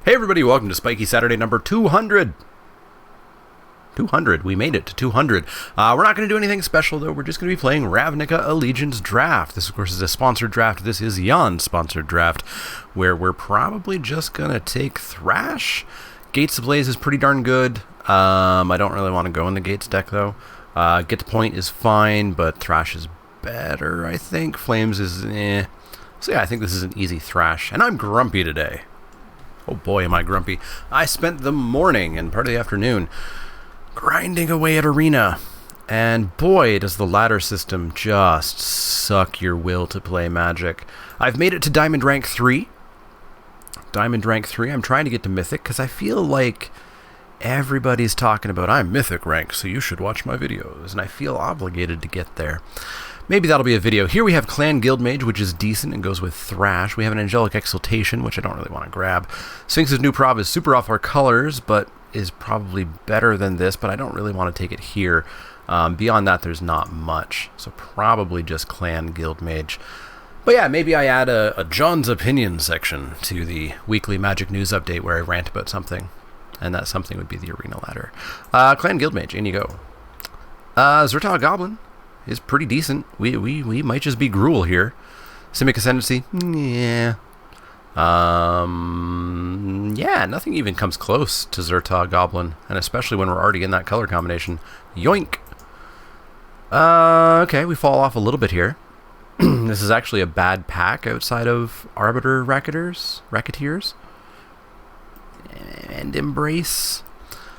Hey everybody, welcome to Spikey Saturday number 200. 200, we made it to 200. We're not going to do anything special though, we're just going to be playing Ravnica Allegiance Draft. This of course is a sponsored draft, this is Jan's sponsored draft, where we're probably just going to take Thrash. Gates Ablaze is pretty darn good. I don't really want to go in the Gates deck though. Get to Point is fine, but Thrash is better, I think. Flames is eh. So yeah, I think this is an easy Thrash, and I'm grumpy today. Oh boy, am I grumpy. I spent the morning and part of the afternoon grinding away at Arena. And boy, does the ladder system just suck your will to play Magic. I've made it to Diamond Rank 3. Diamond Rank 3. I'm trying to get to Mythic because I feel like everybody's talking about I'm Mythic rank, so you should watch my videos. And I feel obligated to get there. Maybe that'll be a video. Here we have Clan Guildmage, which is decent and goes with Thrash. We have an Angelic Exaltation, which I don't really want to grab. Sphinx's new prop is super off our colors, but is probably better than this, but I don't really want to take it here. Beyond that, there's not much. So probably just Clan Guildmage. But yeah, maybe I add a John's Opinion section to the weekly Magic News Update where I rant about something. And that something would be the Arena ladder. Clan Guildmage, in you go. Zertal Goblin is pretty decent. We might just be Gruul here. Simic Ascendancy, yeah. Yeah, nothing even comes close to Zertal Goblin, and especially when we're already in that color combination. Yoink! Okay, we fall off a little bit here. This is actually a bad pack outside of Arbiter Racketeers. And Embrace.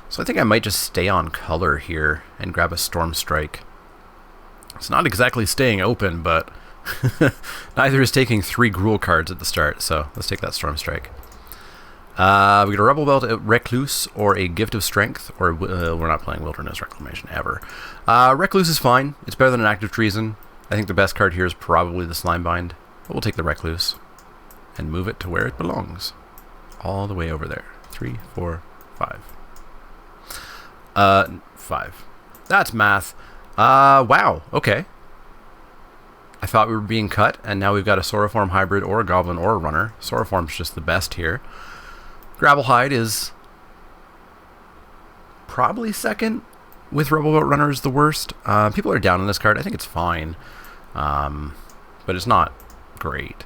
So I think I might just stay on color here and grab a Storm Strike. It's not exactly staying open, but neither is taking 3 Gruul cards at the start, so let's take that Storm Strike. We get a Rebel Belt, a Recluse, or a Gift of Strength, or we're not playing Wilderness Reclamation ever. Recluse is fine. It's better than an Act of Treason. I think the best card here is probably the Slimebind, but we'll take the Recluse and move it to where it belongs. All the way over there. 3, 4, 5. 5. That's math. Wow, okay. I thought we were being cut, and now we've got a Sauroform hybrid or a Goblin or a Runner. Sauroform's just the best here. Gravelhide is probably second, with Rebel Boat Runner is the worst. People are down on this card. I think it's fine, but it's not great.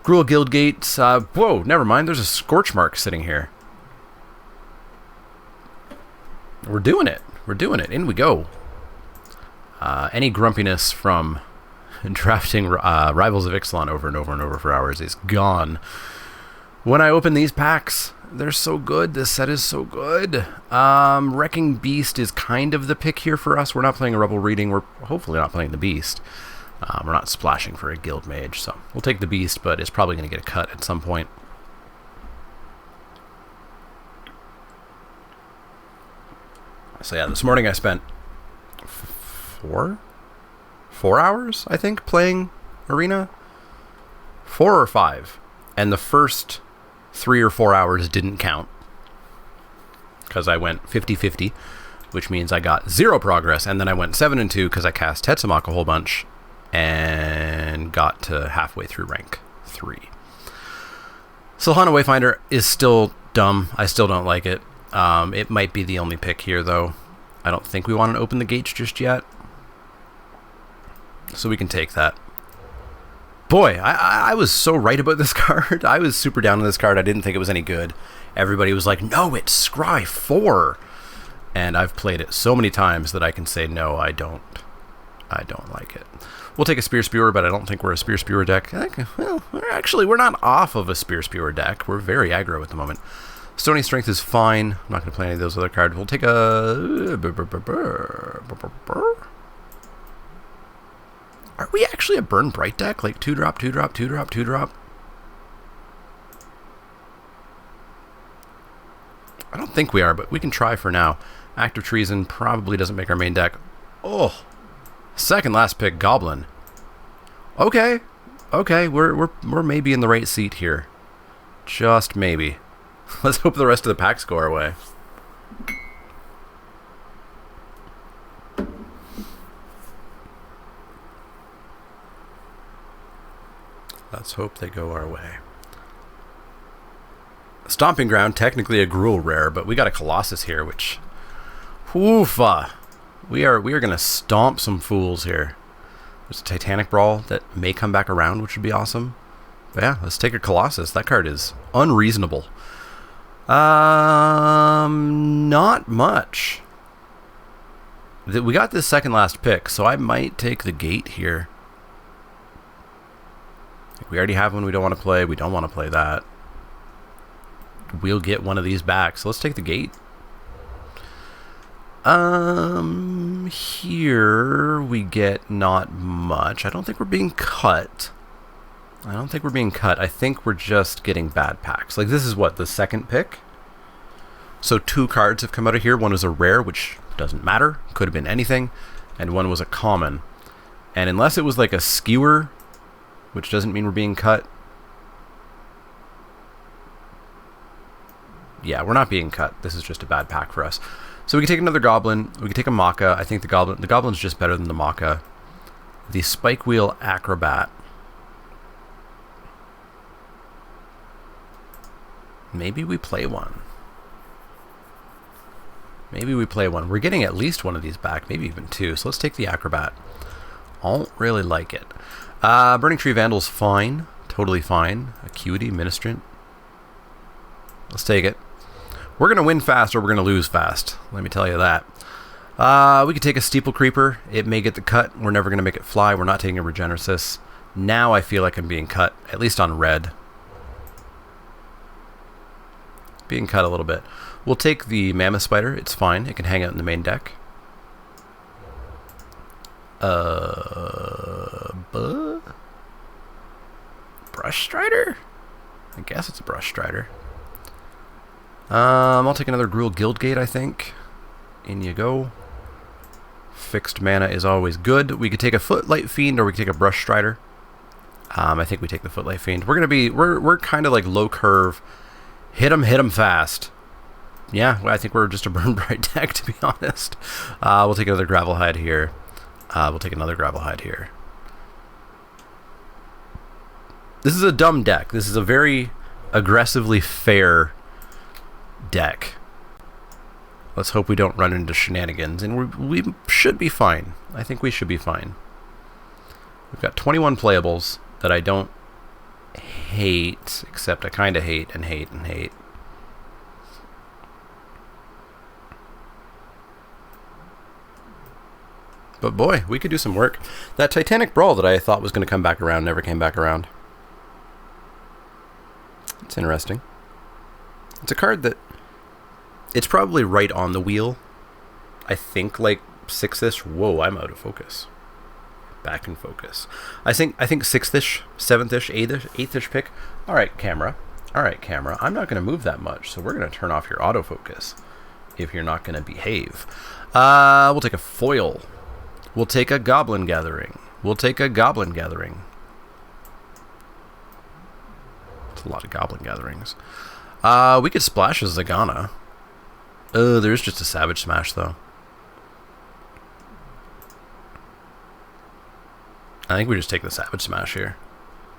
Gruul Guildgates. Whoa, never mind. There's a Scorch Mark sitting here. We're doing it. We're doing it. In we go. Any grumpiness from drafting Rivals of Ixalan over and over and over for hours is gone. When I open these packs, they're so good. This set is so good. Wrecking Beast is kind of the pick here for us. We're not playing a Rebel Reading. We're hopefully not playing the Beast. We're not splashing for a Guild Mage, so we'll take the Beast, but it's probably going to get a cut at some point. So yeah, this morning I spent 4 hours, I think, playing Arena. 4 or 5. And the first 3 or 4 hours didn't count, because I went 50-50, which means I got 0 progress, and then I went 7-2 because I cast Tetsamok a whole bunch, and got to halfway through rank 3. Silhana Wayfinder is still dumb. I still don't like it. It might be the only pick here, though. I don't think we want to open the gates just yet, so we can take that. Boy, I was so right about this card. I was super down on this card. I didn't think it was any good. Everybody was like, no, it's Scry 4. And I've played it so many times that I can say, no, I don't like it. We'll take a Spear Spewer, but I don't think we're a Spear Spewer deck. Well, we're not off of a Spear Spewer deck. We're very aggro at the moment. Stony Strength is fine. I'm not going to play any of those other cards. We'll take a... Are we actually a Burn Bright deck? Like 2-drop, 2-drop, 2-drop, 2-drop? I don't think we are, but we can try for now. Act of Treason probably doesn't make our main deck. Oh, second last pick, Goblin. Okay, we're maybe in the right seat here. Just maybe. Let's hope the rest of the packs go our way. Let's hope they go our way. Stomping Ground, technically a Gruul rare, but we got a Colossus here, which... Woofa! We are going to stomp some fools here. There's a Titanic Brawl that may come back around, which would be awesome. But yeah, let's take a Colossus. That card is unreasonable. Not much. We got this second last pick, so I might take the Gate here. We already have one we don't want to play. We don't want to play that. We'll get one of these back, so let's take the Gate. Here we get not much. I don't think we're being cut. I think we're just getting bad packs. Like, this is what, the second pick? So 2 cards have come out of here. One was a rare, which doesn't matter. Could have been anything. And one was a common. And unless it was like a skewer, which doesn't mean we're being cut. Yeah, we're not being cut. This is just a bad pack for us. So we can take another Goblin. We can take a Maca. I think the Goblin's just better than the Maca. The Spike Wheel Acrobat. Maybe we play one. We're getting at least one of these back, maybe even 2. So let's take the Acrobat. I don't really like it. Burning Tree Vandal's fine. Totally fine. Acuity, Ministrant. Let's take it. We're going to win fast or we're going to lose fast. Let me tell you that. We could take a Steeple Creeper. It may get the cut. We're never going to make it fly. We're not taking a Regenesis. Now I feel like I'm being cut, at least on red. Being cut a little bit. We'll take the Mammoth Spider. It's fine. It can hang out in the main deck. Brush Strider? I guess it's a Brush Strider. I'll take another Gruul Guildgate, I think. In you go. Fixed mana is always good. We could take a Footlight Fiend or we could take a Brush Strider. I think we take the Footlight Fiend. We're kind of like low curve. Hit 'em fast. Yeah, I think we're just a Burn Bright deck, to be honest. We'll take another Gravelhide here. This is a dumb deck. This is a very aggressively fair deck. Let's hope we don't run into shenanigans, and we should be fine. I think we should be fine. We've got 21 playables that I don't hate, except I kind of hate and hate and hate. But boy, we could do some work. That Titanic Brawl that I thought was going to come back around never came back around. It's interesting. It's a card that... It's probably right on the wheel. I think like 6-ish. Whoa, I'm out of focus. Back in focus. I think 6th-ish, 7th-ish, 8th-ish pick. Alright, camera. I'm not going to move that much, so we're going to turn off your autofocus if you're not going to behave. We'll take a foil. We'll take a Goblin Gathering. It's a lot of Goblin Gatherings. We could splash a Zagana. There's just a Savage Smash, though. I think we just take the Savage Smash here.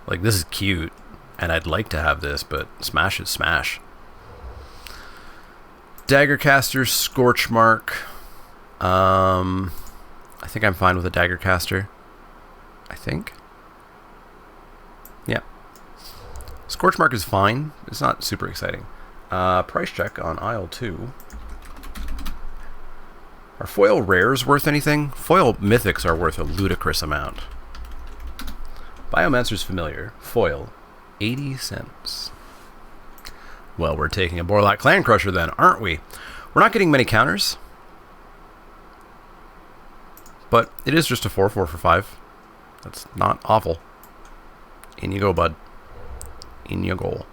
Like, this is cute, and I'd like to have this, but Smash is Smash. Daggercaster, Scorchmark. I think I'm fine with a Daggercaster. I think. Yeah. Scorchmark is fine. It's not super exciting. Price check on aisle 2. Are foil rares worth anything? Foil mythics are worth a ludicrous amount. Biomancer's Familiar. Foil. 80 cents. Well, we're taking a Borlac Clan Crusher then, aren't we? We're not getting many counters. But it is just a 4/4 for 5. That's not awful. In you go, bud. In you go.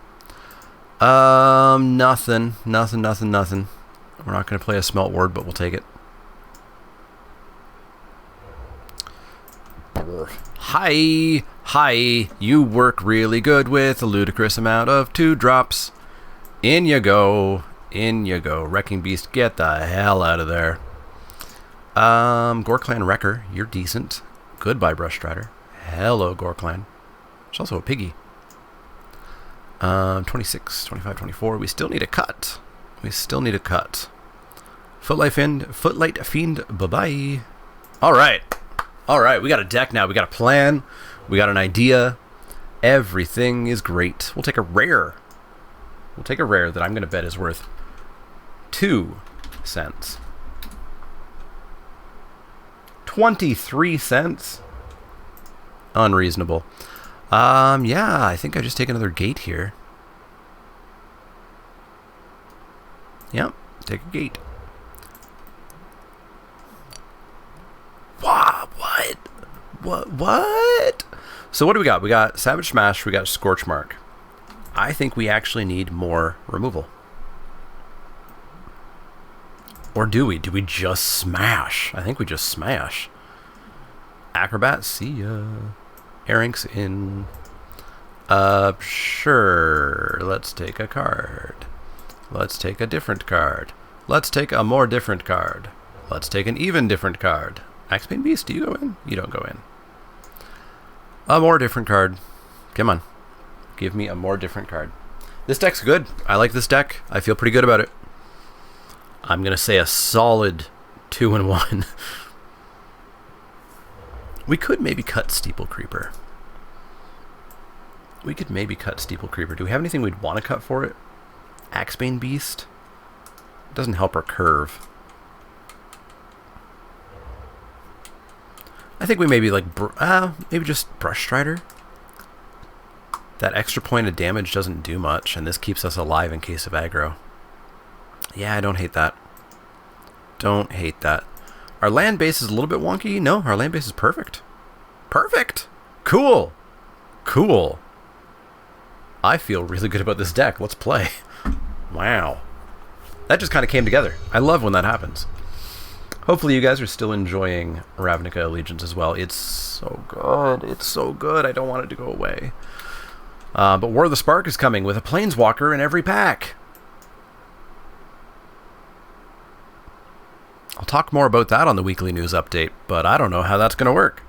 Nothing. We're not going to play a Smelt Ward, but we'll take it. Hi. You work really good with a ludicrous amount of 2-drops. In you go. Wrecking Beast, get the hell out of there. Gorklan Wrecker, you're decent. Goodbye, Brush Strider. Hello, Gorklan. There's also a Piggy. 26, 25, 24. We still need a cut. We still need a cut. Footlight Fiend, bye-bye. All right. All right, we got a deck now. We got a plan. We got an idea. Everything is great. We'll take a rare. We'll take a rare that I'm going to bet is worth 2 cents. 23 cents? Unreasonable. Yeah, I think I just take another gate here. Yep, take a gate. Wow, what? So what do we got? We got Savage Smash, we got Scorch Mark. I think we actually need more removal. Or do we? Do we just smash? I think we just smash. Acrobat, see ya. Herrinks in. Sure. Let's take a card. Let's take a different card. Let's take a more different card. Let's take an even different card. Axebane Beast, do you go in? You don't go in. A more different card. Come on. Give me a more different card. This deck's good. I like this deck. I feel pretty good about it. I'm going to say a solid 2-1. We could maybe cut Steeple Creeper. We could maybe cut Steeple Creeper. Do we have anything we'd want to cut for it? Axebane Beast? It doesn't help our curve. I think we maybe like, maybe just Brush Strider. That extra point of damage doesn't do much, and this keeps us alive in case of aggro. Yeah, I don't hate that. Don't hate that. Our land base is a little bit wonky. No, our land base is perfect. Perfect! Cool! Cool. I feel really good about this deck. Let's play. Wow. That just kind of came together. I love when that happens. Hopefully you guys are still enjoying Ravnica Allegiance as well. It's so good. It's so good. I don't want it to go away. But War of the Spark is coming with a Planeswalker in every pack. I'll talk more about that on the weekly news update, but I don't know how that's going to work.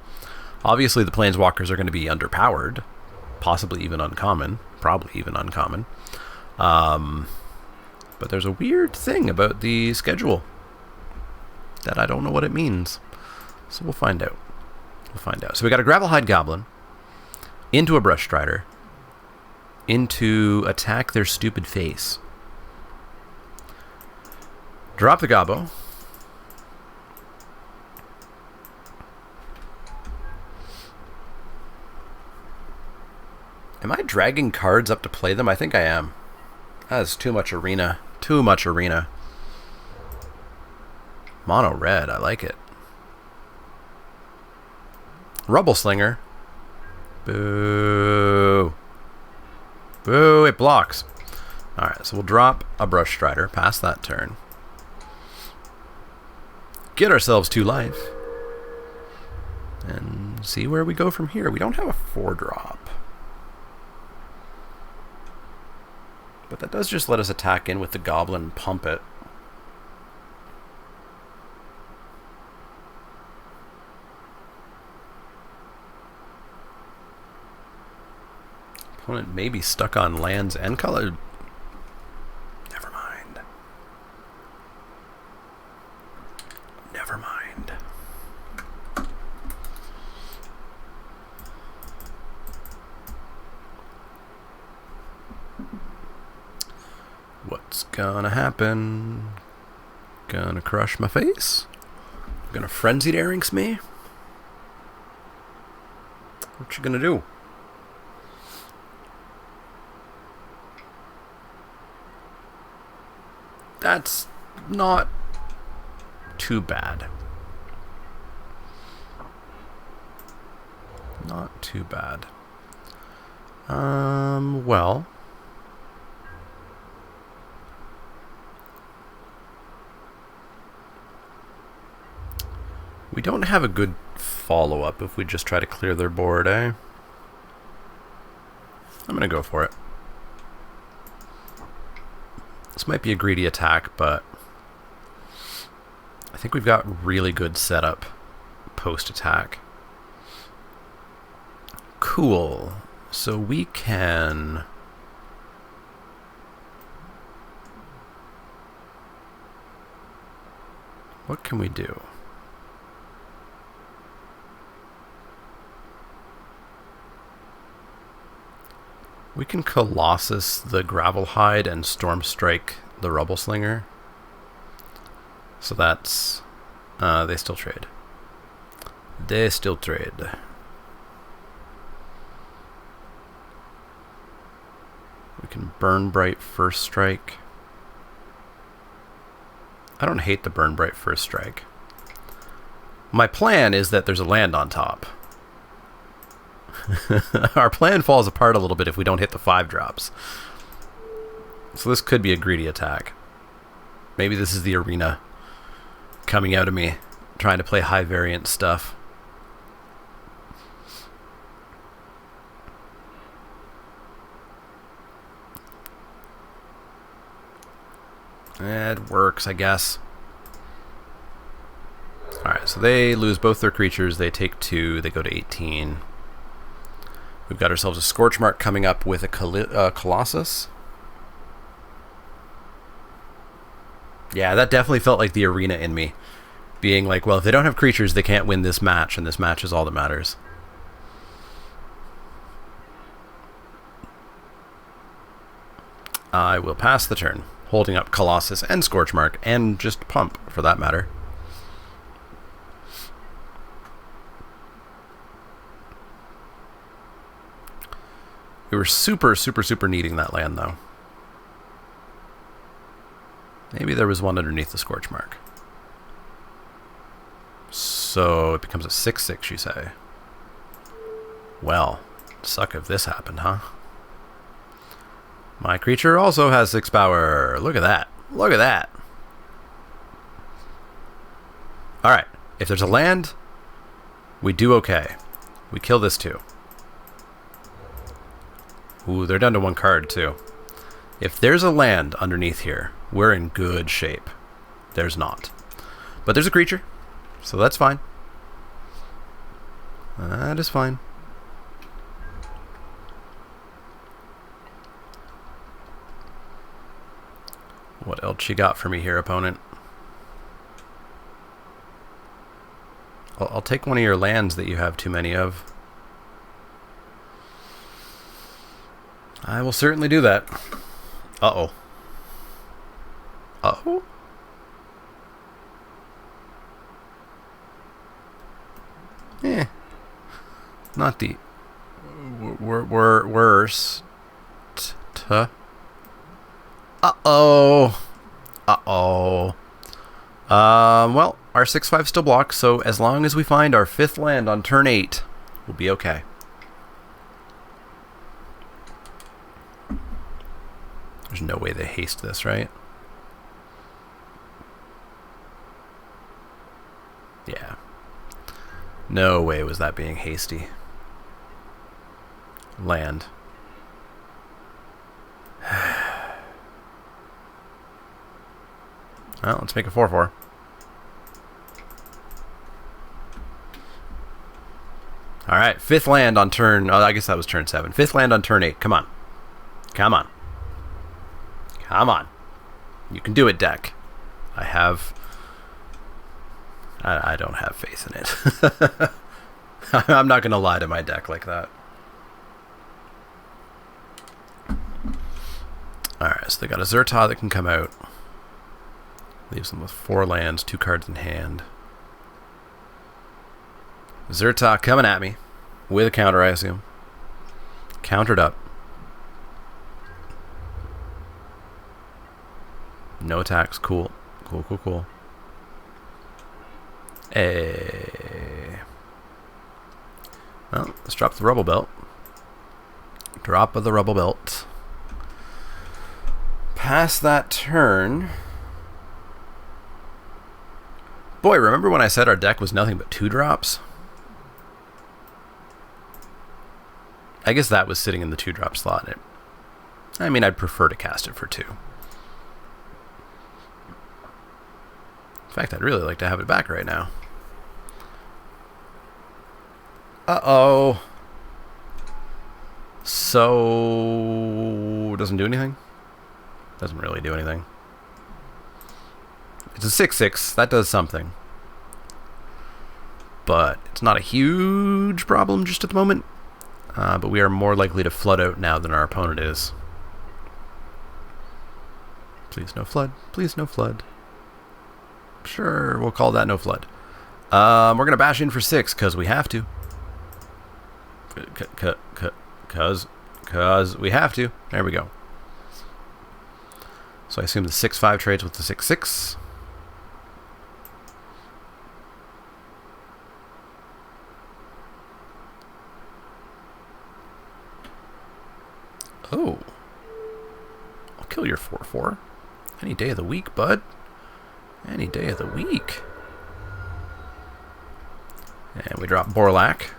Obviously, the Planeswalkers are going to be underpowered, possibly even uncommon, probably even uncommon. But there's a weird thing about the schedule that I don't know what it means. So we'll find out. We'll find out. So we got a Gravelhide Goblin into a Brush Strider into attack their stupid face. Drop the Gobbo. Am I dragging cards up to play them? I think I am. That's too much arena. Too much arena. Mono red, I like it. Rubble Slinger. Boo. Boo, it blocks. Alright, so we'll drop a Brush Strider past that turn. Get ourselves 2 life. And see where we go from here. We don't have a 4-drop. But that does just let us attack in with the Goblin and pump it. Opponent may be stuck on lands and color. Never mind. Never mind. What's gonna happen? Gonna crush my face? Gonna Frenzied Herrinks me? What you gonna do? That's not too bad. Not too bad. Well. We don't have a good follow-up if we just try to clear their board, eh? I'm gonna go for it. This might be a greedy attack, but I think we've got really good setup post-attack. Cool. So we can what can we do? We can Colossus the Gravelhide and Storm Strike the Rubble Slinger. So that's... they still trade. They still trade. We can Burn Bright First Strike. I don't hate the Burn Bright First Strike. My plan is that there's a land on top. Our plan falls apart a little bit if we don't hit the 5-drops. So this could be a greedy attack. Maybe this is the arena coming out of me, trying to play high variance stuff. It works, I guess. Alright, so they lose both their creatures. They take 2. They go to 18. We've got ourselves a Scorch Mark coming up with a Colossus. Yeah, that definitely felt like the arena in me. Being like, well, if they don't have creatures, they can't win this match, and this match is all that matters. I will pass the turn, holding up Colossus and Scorch Mark, and just Pump, for that matter. We were super, super, super needing that land, though. Maybe there was one underneath the Scorch Mark. So it becomes a 6/6, you say? Well, suck if this happened, huh? My creature also has 6 power. Look at that. Look at that. Alright, if there's a land, we do okay. We kill this too. Ooh, they're down to 1 card too. If there's a land underneath here, we're in good shape. There's not. But there's a creature, so that's fine. That is fine. What else you got for me here, opponent? I'll take one of your lands that you have too many of. I will certainly do that. Uh-oh. Uh-oh? Eh. Not the... worst. Uh-oh. Uh-oh. Well, our 6/5 still blocks, so as long as we find our 5th land on turn 8, we'll be okay. There's no way they haste this, right? Yeah. No way was that being hasty. Land. Well, let's make a 4/4. Alright, 5th land on turn... Oh, I guess that was turn 7. 5th land on turn 8. Come on. Come on. Come on. You can do it, deck. I have... I don't have faith in it. I'm not going to lie to my deck like that. Alright, so they got a Zerta that can come out. Leaves them with 4 lands, 2 cards in hand. Zerta coming at me with a counter, I assume. Countered up. No attacks. Cool. Cool, cool, cool. Hey. Well, let's drop the Rubble Belt. Drop of the Rubble Belt. Pass that turn. Boy, remember when I said our deck was nothing but 2-drops? I guess that was sitting in the 2-drop slot. I mean, I'd prefer to cast it for 2. In fact, I'd really like to have it back right now. Uh-oh. So... doesn't do anything? Doesn't really do anything. It's a 6/6. That does something. But it's not a huge problem just at the moment. But we are more likely to flood out now than our opponent is. Please no flood. Please no flood. Sure, we'll call that no flood. We're going to bash in for 6 because we have to. Because we have to. There we go. So I assume the 6/5 trades with the 6/6. Oh. I'll kill your 4/4. Any day of the week, bud. Any day of the week. And we drop Borlak.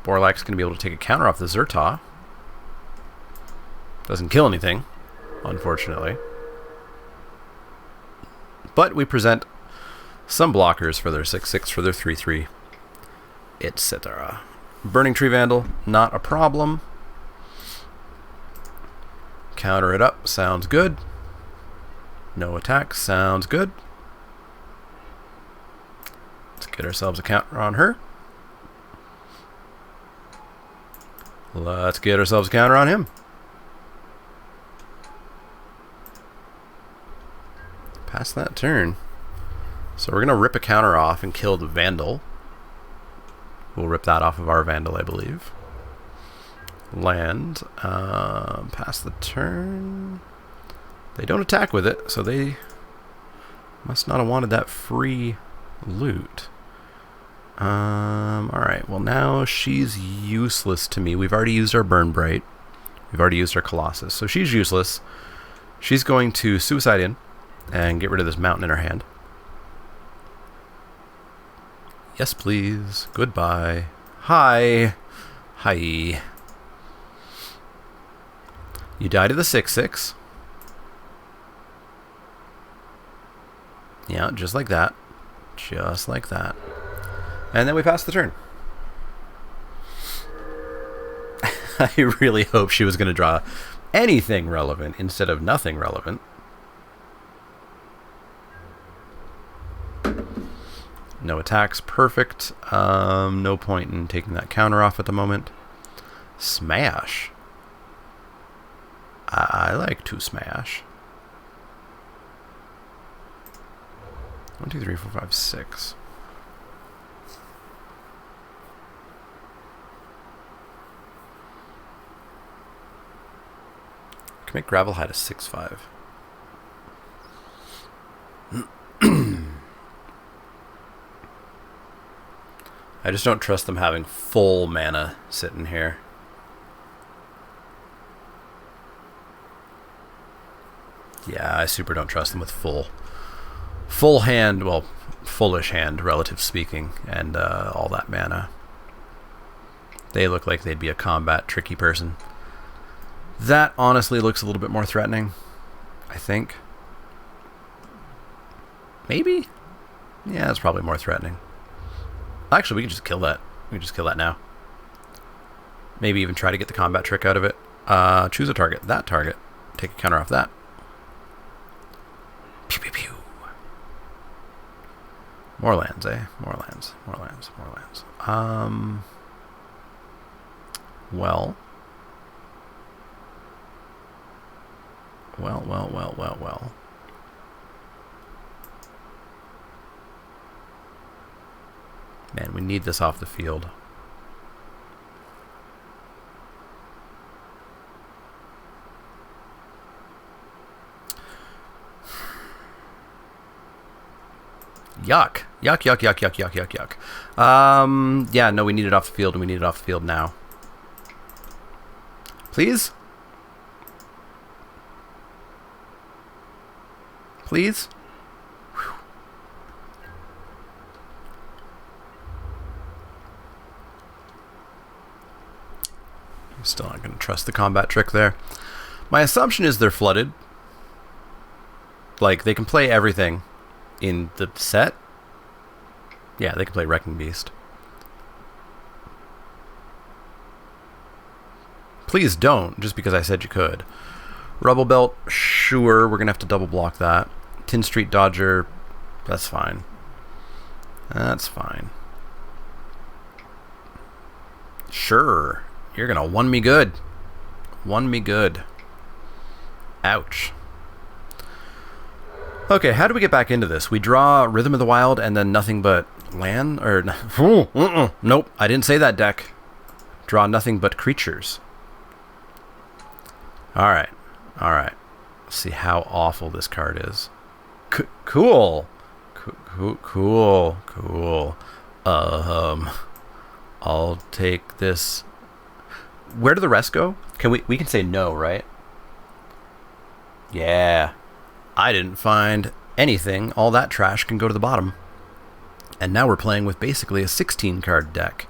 Borlak's going to be able to take a counter off the Zerta. Doesn't kill anything, unfortunately. But we present some blockers for their 6/6, for their 3/3, etc. Burning Tree Vandal, not a problem. Counter it up, sounds good. No attack, sounds good. Let's get ourselves a counter on her. Let's get ourselves a counter on him. Pass that turn. So we're going to rip a counter off and kill the Vandal. We'll rip that off of our Vandal, I believe. Land. Pass the turn. They don't attack with it, so they must not have wanted that free loot. Alright, well now she's useless to me. We've already used our Burn Bright. We've already used our Colossus. So she's useless. She's going to Suicide in and get rid of this mountain in her hand. Yes, please. Goodbye. Hi. Hi. You die to the 6/6. Yeah, just like that. Just like that. And then we pass the turn. I really hope she was going to draw anything relevant instead of nothing relevant. No attacks, perfect. No point in taking that counter off at the moment. Smash. I like to smash. 1, 2, 3, 4, 5, 6. Can make Gravelhide a 6/5. I just don't trust them having full mana sitting here. Yeah, I super don't trust them with full hand, well, fullish hand, relative speaking, and all that mana. They look like they'd be a combat tricky person. That honestly looks a little bit more threatening, I think. Maybe? Yeah, it's probably more threatening. Actually, we can just kill that. We can just kill that now. Maybe even try to get the combat trick out of it. Choose a target. That target. Take a counter off that. Pew, pew, pew. More lands, eh? More lands. More lands. More lands. Well. Well. Man, we need this off the field. Yuck. Yuck. Yeah, no, we need it off the field, and we need it off the field now. Please? Please? Whew. I'm still not going to trust the combat trick there. My assumption is they're flooded. Like, they can play everything in the set. Yeah, they can play Wrecking Beast. Please don't, just because I said you could. Rubble Belt, sure, we're going to have to double block that. Tin Street Dodger. That's fine. That's fine. Sure. You're going to one me good. One me good. Ouch. Okay, how do we get back into this? We draw Rhythm of the Wild and then nothing but land? Or nope, I didn't say that, deck. Draw nothing but creatures. Alright. Alright. Let's see how awful this card is. Cool. Cool. I'll take this. Where do the rest go? We can say no, right? Yeah. I didn't find anything. All that trash can go to the bottom. And now we're playing with basically a 16 card deck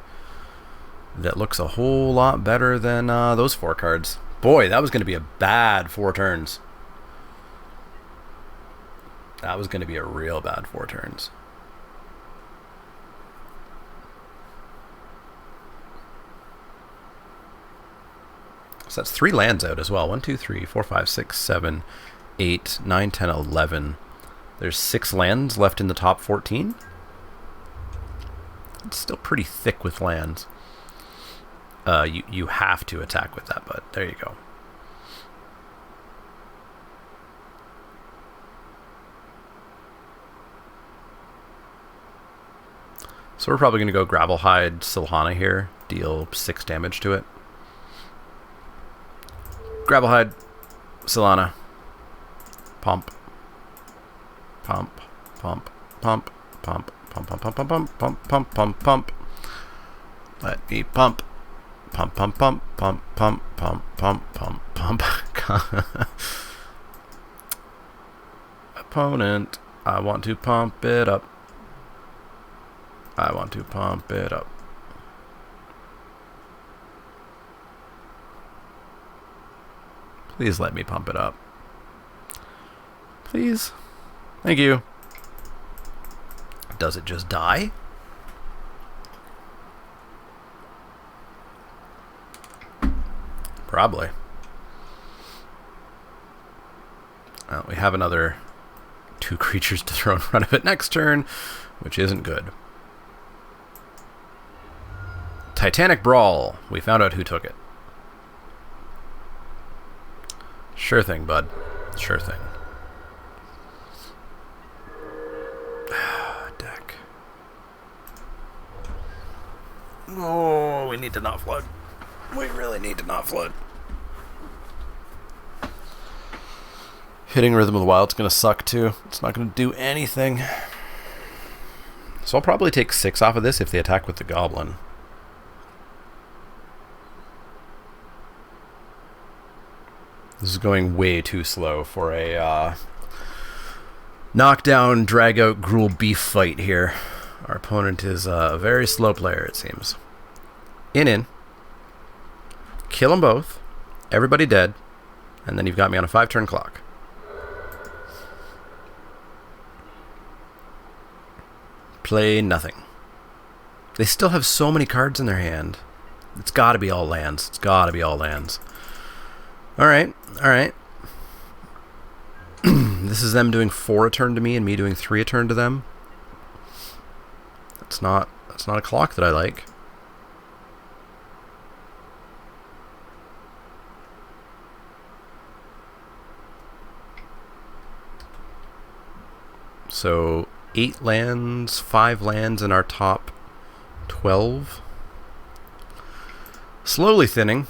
that looks a whole lot better than those 4 cards. Boy, that was going to be a bad 4 turns. That was going to be a real bad 4 turns. So that's 3 lands out as well. 1, 2, 3, 4, 5, 6, 7, 8, 9, 10, 11. There's 6 lands left in the top 14. It's still pretty thick with lands. You have to attack with that, but there you go. So we're probably going to go Gravelhide Silhana here, deal 6 damage to it. Gravelhide Silhana. Pump. Pump. Pump. Pump. Pump. Pump. Pump. Pump. Pump. Pump. Pump. Pump. Pump. Let me pump. Pump. Pump. Pump. Pump. Pump. Pump. Pump. Pump. Pump. Opponent. I want to pump it up. I want to pump it up. Please let me pump it up. Please. Thank you. Does it just die? Probably. We have another 2 creatures to throw in front of it next turn, which isn't good. Titanic Brawl. We found out who took it. Sure thing, bud. Sure thing. Deck. Oh, we need to not flood. We really need to not flood. Hitting Rhythm of the Wild's going to suck too. It's not going to do anything. So I'll probably take 6 off of this if they attack with the Goblin. This is going way too slow for a knockdown, drag-out, gruel beef fight here. Our opponent is a very slow player, it seems. In. Kill them both. Everybody dead. And then you've got me on a 5-turn clock. Play nothing. They still have so many cards in their hand. It's got to be all lands. It's got to be all lands. Alright, alright. This is them doing 4 a turn to me and me doing 3 a turn to them. That's not a clock that I like. So 8 lands, 5 lands in our top 12. Slowly thinning.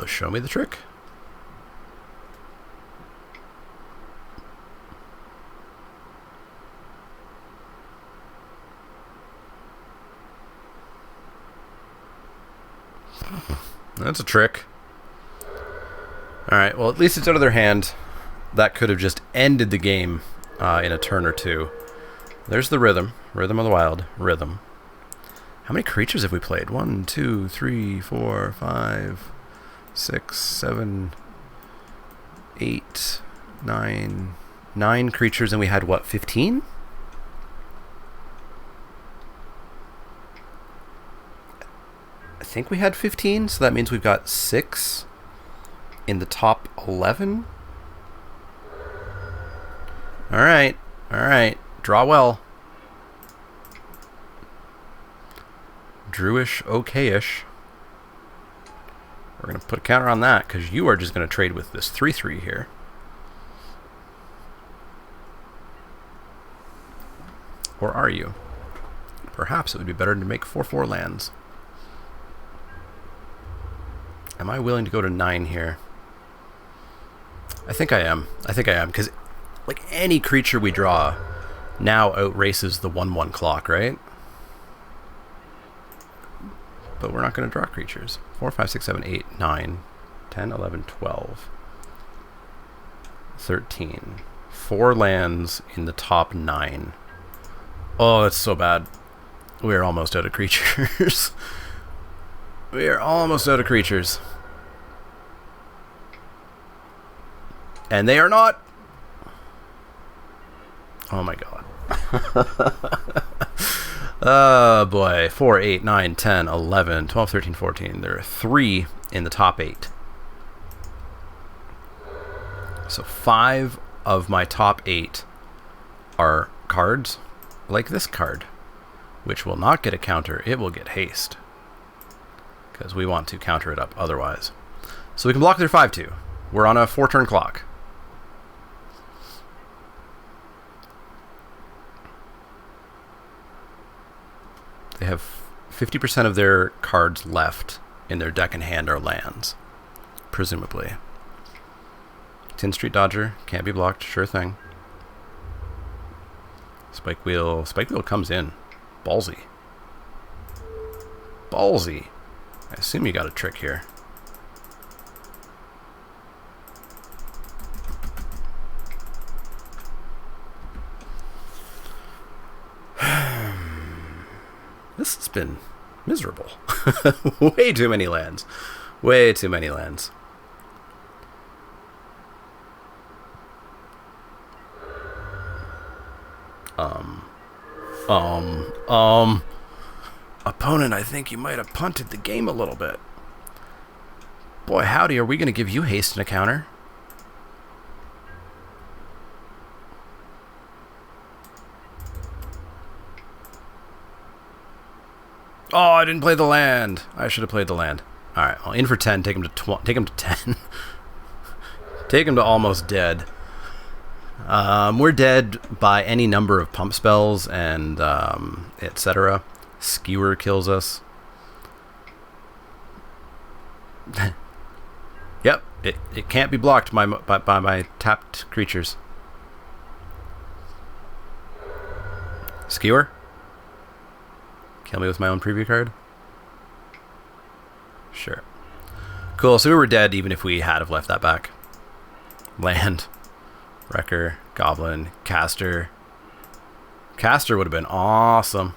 Show me the trick. That's a trick. Alright, well at least it's out of their hand. That could have just ended the game in a turn or 2. There's the Rhythm. Rhythm of the Wild. Rhythm. How many creatures have we played? 1, 2, 3, 4, 5, 6, 7, 8, 9. 9 creatures and we had what, 15? I think we had 15, so that means we've got 6 in the top 11? Alright, alright. Draw well. Drewish, okayish. We're going to put a counter on that, because you are just going to trade with this 3-3 here. Or are you? Perhaps it would be better to make 4-4 lands. Am I willing to go to 9 here? I think I am. I think I am, because like any creature we draw now outraces the 1/1 clock, right? But we're not going to draw creatures. 4, 5, 6, 7, 8, 9, 10, 11, 12, 13. 4 lands in the top 9. Oh, that's so bad. We're almost out of creatures. We are almost out of creatures. And they are not. Oh my god. Oh boy. 4, 8, 9, 10, 11, 12, 13, 14. There are 3 in the top 8. So 5 of my top 8 are cards like this card, which will not get a counter. It will get haste, because we want to counter it up otherwise. So we can block their 5/2. We're on a 4-turn clock. They have 50% of their cards left in their deck and hand are lands, presumably. Tin Street Dodger, can't be blocked, sure thing. Spike Wheel comes in. Ballsy. Ballsy. I assume you got a trick here. This has been miserable. Way too many lands. Way too many lands. Opponent, I think you might have punted the game a little bit. Boy, howdy, are we going to give you haste and a counter? Oh, I didn't play the land. I should have played the land. All right, well, in for 10. Take him to take him to 10. Take him to almost dead. We're dead by any number of pump spells and etc. Skewer kills us. Yep, it can't be blocked by my tapped creatures. Skewer? Kill me with my own preview card? Sure. Cool, so we were dead even if we had have left that back. Land. Wrecker. Goblin. Caster. Caster would have been awesome.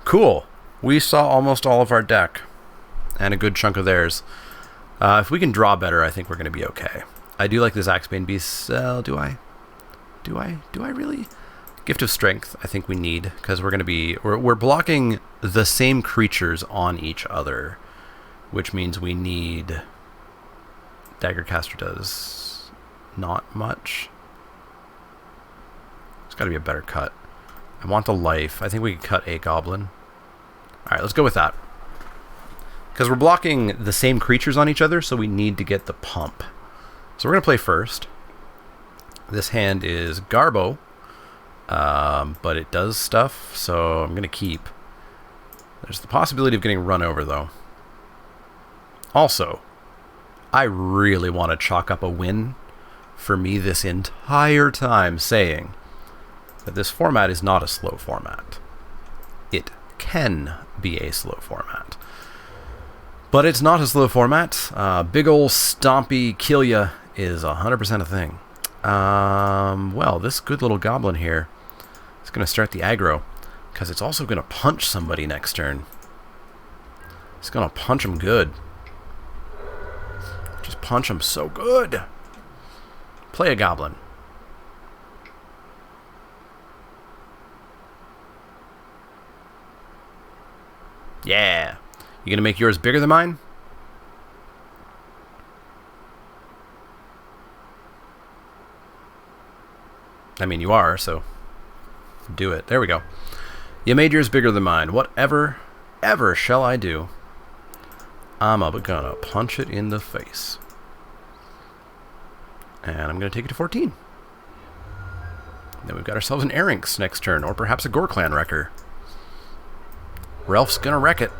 Cool. We saw almost all of our deck. And a good chunk of theirs. If we can draw better, I think we're going to be okay. I do like this Axebane Beast. Do I really? Gift of Strength, I think we need, because we're going to be... We're blocking the same creatures on each other, which means we need... Daggercaster does not much. There's got to be a better cut. I want the life. I think we can cut a goblin. Alright, let's go with that. Because we're blocking the same creatures on each other, so we need to get the pump. So we're going to play first. This hand is Garbo. But it does stuff, so I'm going to keep. There's the possibility of getting run over, though. Also, I really want to chalk up a win for me this entire time saying that this format is not a slow format. It can be a slow format. But it's not a slow format. Big ol' stompy kill ya is 100% a thing. Well, this good little goblin here is going to start the aggro, because it's also going to punch somebody next turn. It's going to punch him good. Just punch him so good. Play a goblin. Yeah. You going to make yours bigger than mine? I mean, you are, so do it. There we go. You made yours bigger than mine. Whatever, ever shall I do? I'm gonna punch it in the face. And I'm gonna take it to 14. Then we've got ourselves an Erinx next turn, or perhaps a Gorklan Wrecker. Ralph's gonna wreck it.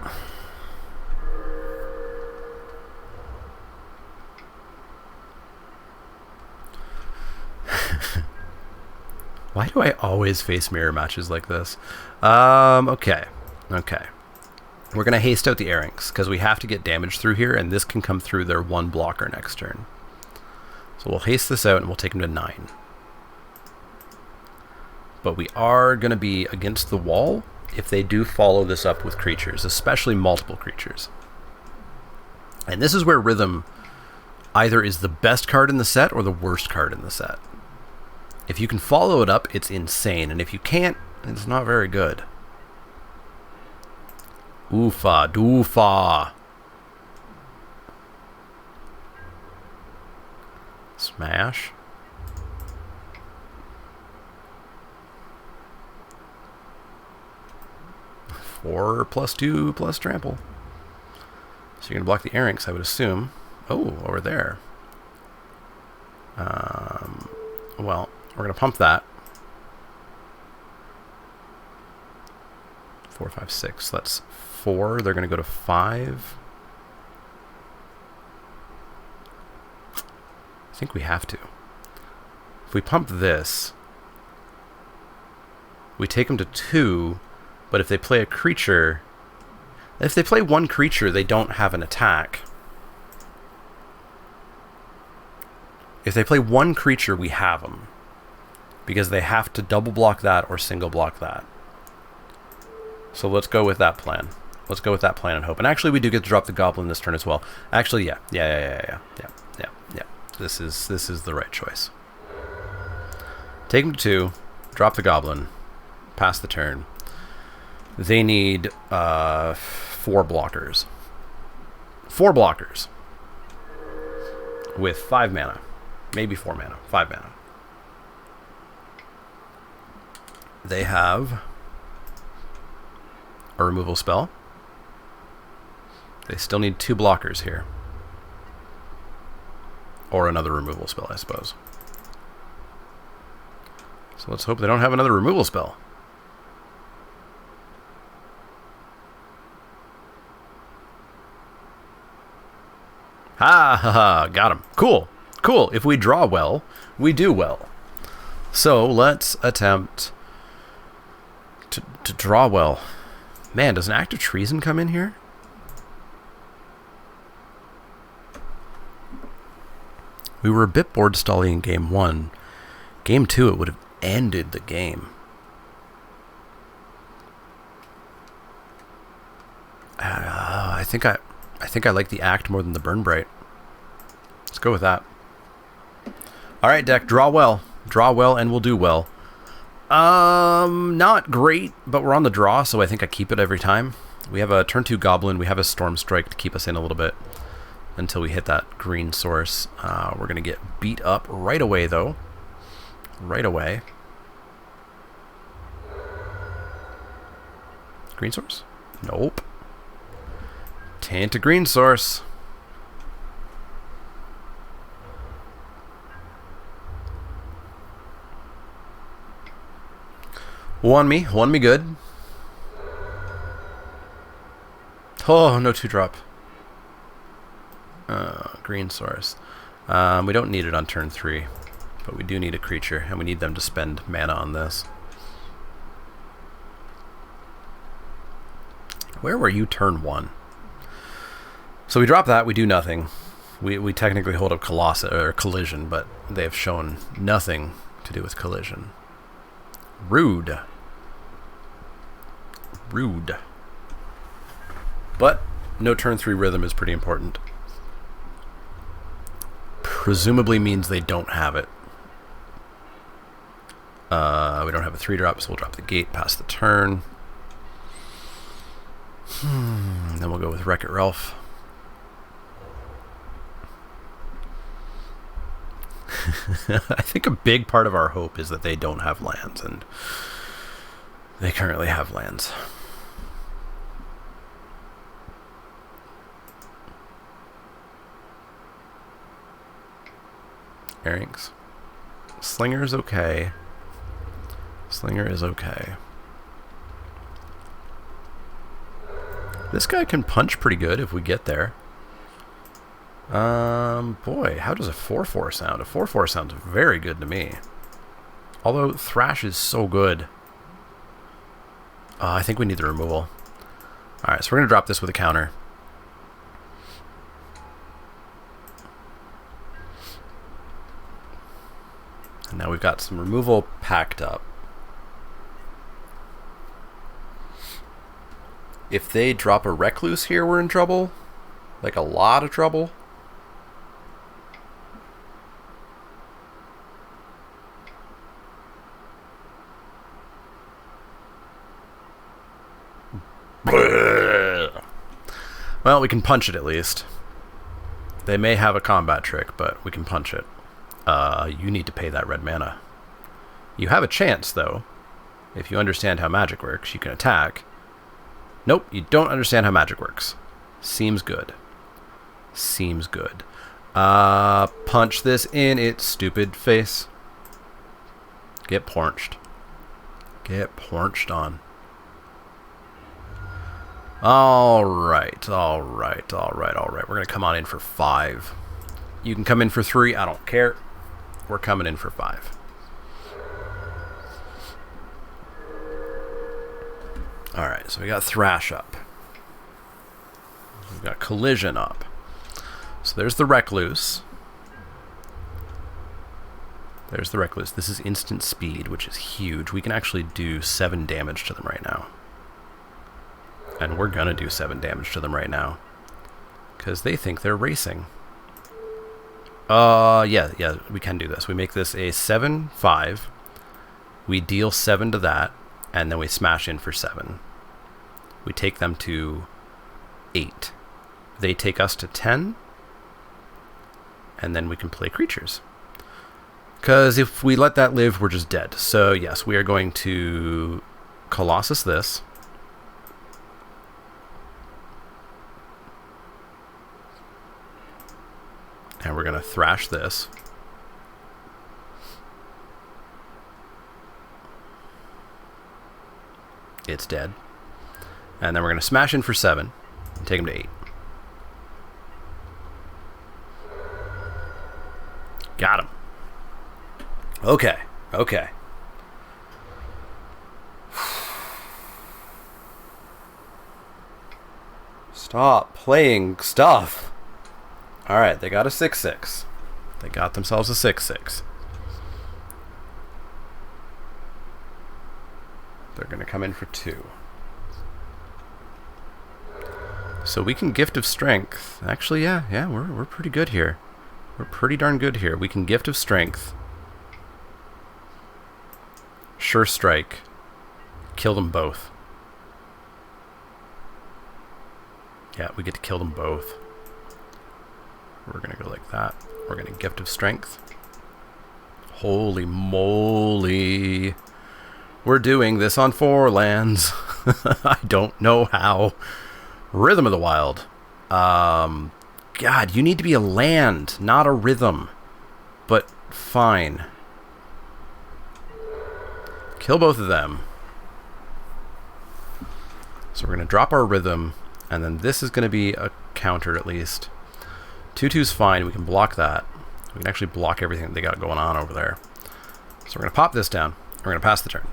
Why do I always face mirror matches like this? Okay. We're going to haste out the Erinx, because we have to get damage through here, and this can come through their 1 blocker next turn. So we'll haste this out, and we'll take them to 9. But we are going to be against the wall if they do follow this up with creatures, especially multiple creatures. And this is where Rhythm either is the best card in the set or the worst card in the set. If you can follow it up, it's insane. And if you can't, it's not very good. Oofa doofa. Smash. Four +2 + trample. So you're going to block the Erinx, I would assume. Oh, over there. Well, we're going to pump that. 4, 5, 6. That's 4. They're going to go to 5. I think we have to. If we pump this, we take them to 2, but if they play a creature... If they play 1 creature, they don't have an attack. If they play 1 creature, we have them. Because they have to double block that or single block that. So let's go with that plan. Let's go with that plan and hope. And actually, we do get to drop the Goblin this turn as well. Actually, yeah. This is the right choice. Take them to 2, drop the Goblin, pass the turn. They need 4 blockers. 4 blockers. With 5 mana. Maybe 4 mana. 5 mana. They have a removal spell. They still need 2 blockers here. Or another removal spell, I suppose. So let's hope they don't have another removal spell. Ha ha ha, got him. Cool. Cool. If we draw well, we do well. So let's attempt to draw well. Man, does an Act of Treason come in here? We were a bit board stally in game 1. Game 2, it would have ended the game. I think I like the Act more than the Burn Bright. Let's go with that. All right, deck, draw well. Draw well and we'll do well. Not great, but we're on the draw, so I think I keep it every time. We have a turn 2 Goblin. We have a Storm Strike to keep us in a little bit until we hit that green source. We're going to get beat up right away, though. Right away. Green source? Nope. Tant to green source. Won me good. Oh, no 2-drop. Green source. We don't need it on turn 3, but we do need a creature, and we need them to spend mana on this. Where were you turn 1? So we drop that, we do nothing. We technically hold up Collision, but they have shown nothing to do with Collision. Rude. Rude. But no turn 3 Rhythm is pretty important. Presumably means they don't have it. We don't have a 3-drop, so we'll drop the gate, pass the turn. Then we'll go with Wreck-It Ralph. I think a big part of our hope is that they don't have lands, and they currently have lands. Earrings. Slinger's okay. Slinger is okay. This guy can punch pretty good if we get there. Boy, how does a 4/4 sound? A 4/4 sounds very good to me. Although Thrash is so good. I think we need the removal. Alright, so we're going to drop this with a counter. And now we've got some removal packed up. If they drop a Recluse here, we're in trouble. Like a lot of trouble. Well, we can punch it at least. They may have a combat trick, but we can punch it. You need to pay that red mana. You have a chance, though. If you understand how magic works, you can attack. Nope, you don't understand how magic works. Seems good. Seems good. Punch this in its stupid face. Get pornched. Get pornched on. Alright, alright, alright, alright. We're going to come on in for 5. You can come in for 3, I don't care. We're coming in for 5. Alright, so we got Thrash up. We've got Collision up. So there's the Recluse. There's the Recluse. This is instant speed, which is huge. We can actually do 7 damage to them right now. And we're gonna do 7 damage to them right now. Because they think they're racing. Yeah, we can do this. We make this a 7/5. We deal 7 to that, and then we smash in for 7. We take them to 8. They take us to 10, and then we can play creatures. Because if we let that live, we're just dead. So yes, we are going to Colossus this. And we're going to Thrash this. It's dead. And then we're going to smash in for 7 and take him to 8. Got him. Okay. Okay. Stop playing stuff. Alright, they got a 6/6. They got themselves a 6/6. They're going to come in for 2. So we can Gift of Strength. Actually, yeah, we're pretty good here. We're pretty darn good here. We can Gift of Strength. Sure Strike. Kill them both. Yeah, we get to kill them both. We're going to go like that. We're going to Gift of Strength. Holy moly. We're doing this on 4 lands. I don't know how. Rhythm of the Wild. God, you need to be a land, not a rhythm. But fine. Kill both of them. So we're going to drop our rhythm, and then this is going to be a counter at least. 2/2's fine. We can block that. We can actually block everything that they got going on over there. So we're going to pop this down. We're going to pass the turn.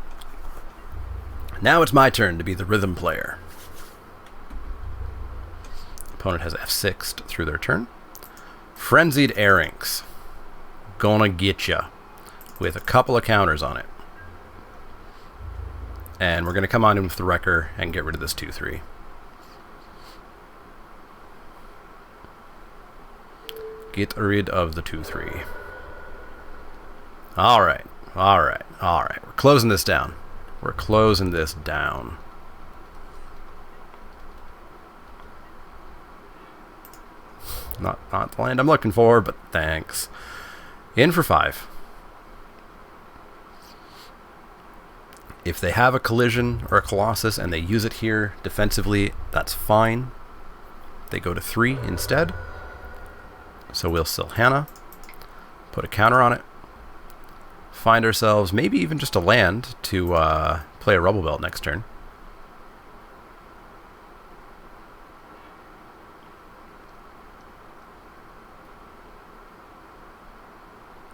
Now it's my turn to be the rhythm player. Opponent has F6'd through their turn. Frenzied Earrings. Gonna get ya. With a couple of counters on it. And we're going to come on in with the Wrecker and get rid of this 2/3. Get rid of the 2/3. Alright, alright, alright. We're closing this down. We're closing this down. Not the land I'm looking for, but thanks. In for 5. If they have a Collision or a Colossus and they use it here defensively, that's fine. They go to 3 instead. So we'll still Hannah. Put a counter on it. Find ourselves maybe even just a land to play a Rubble Belt next turn.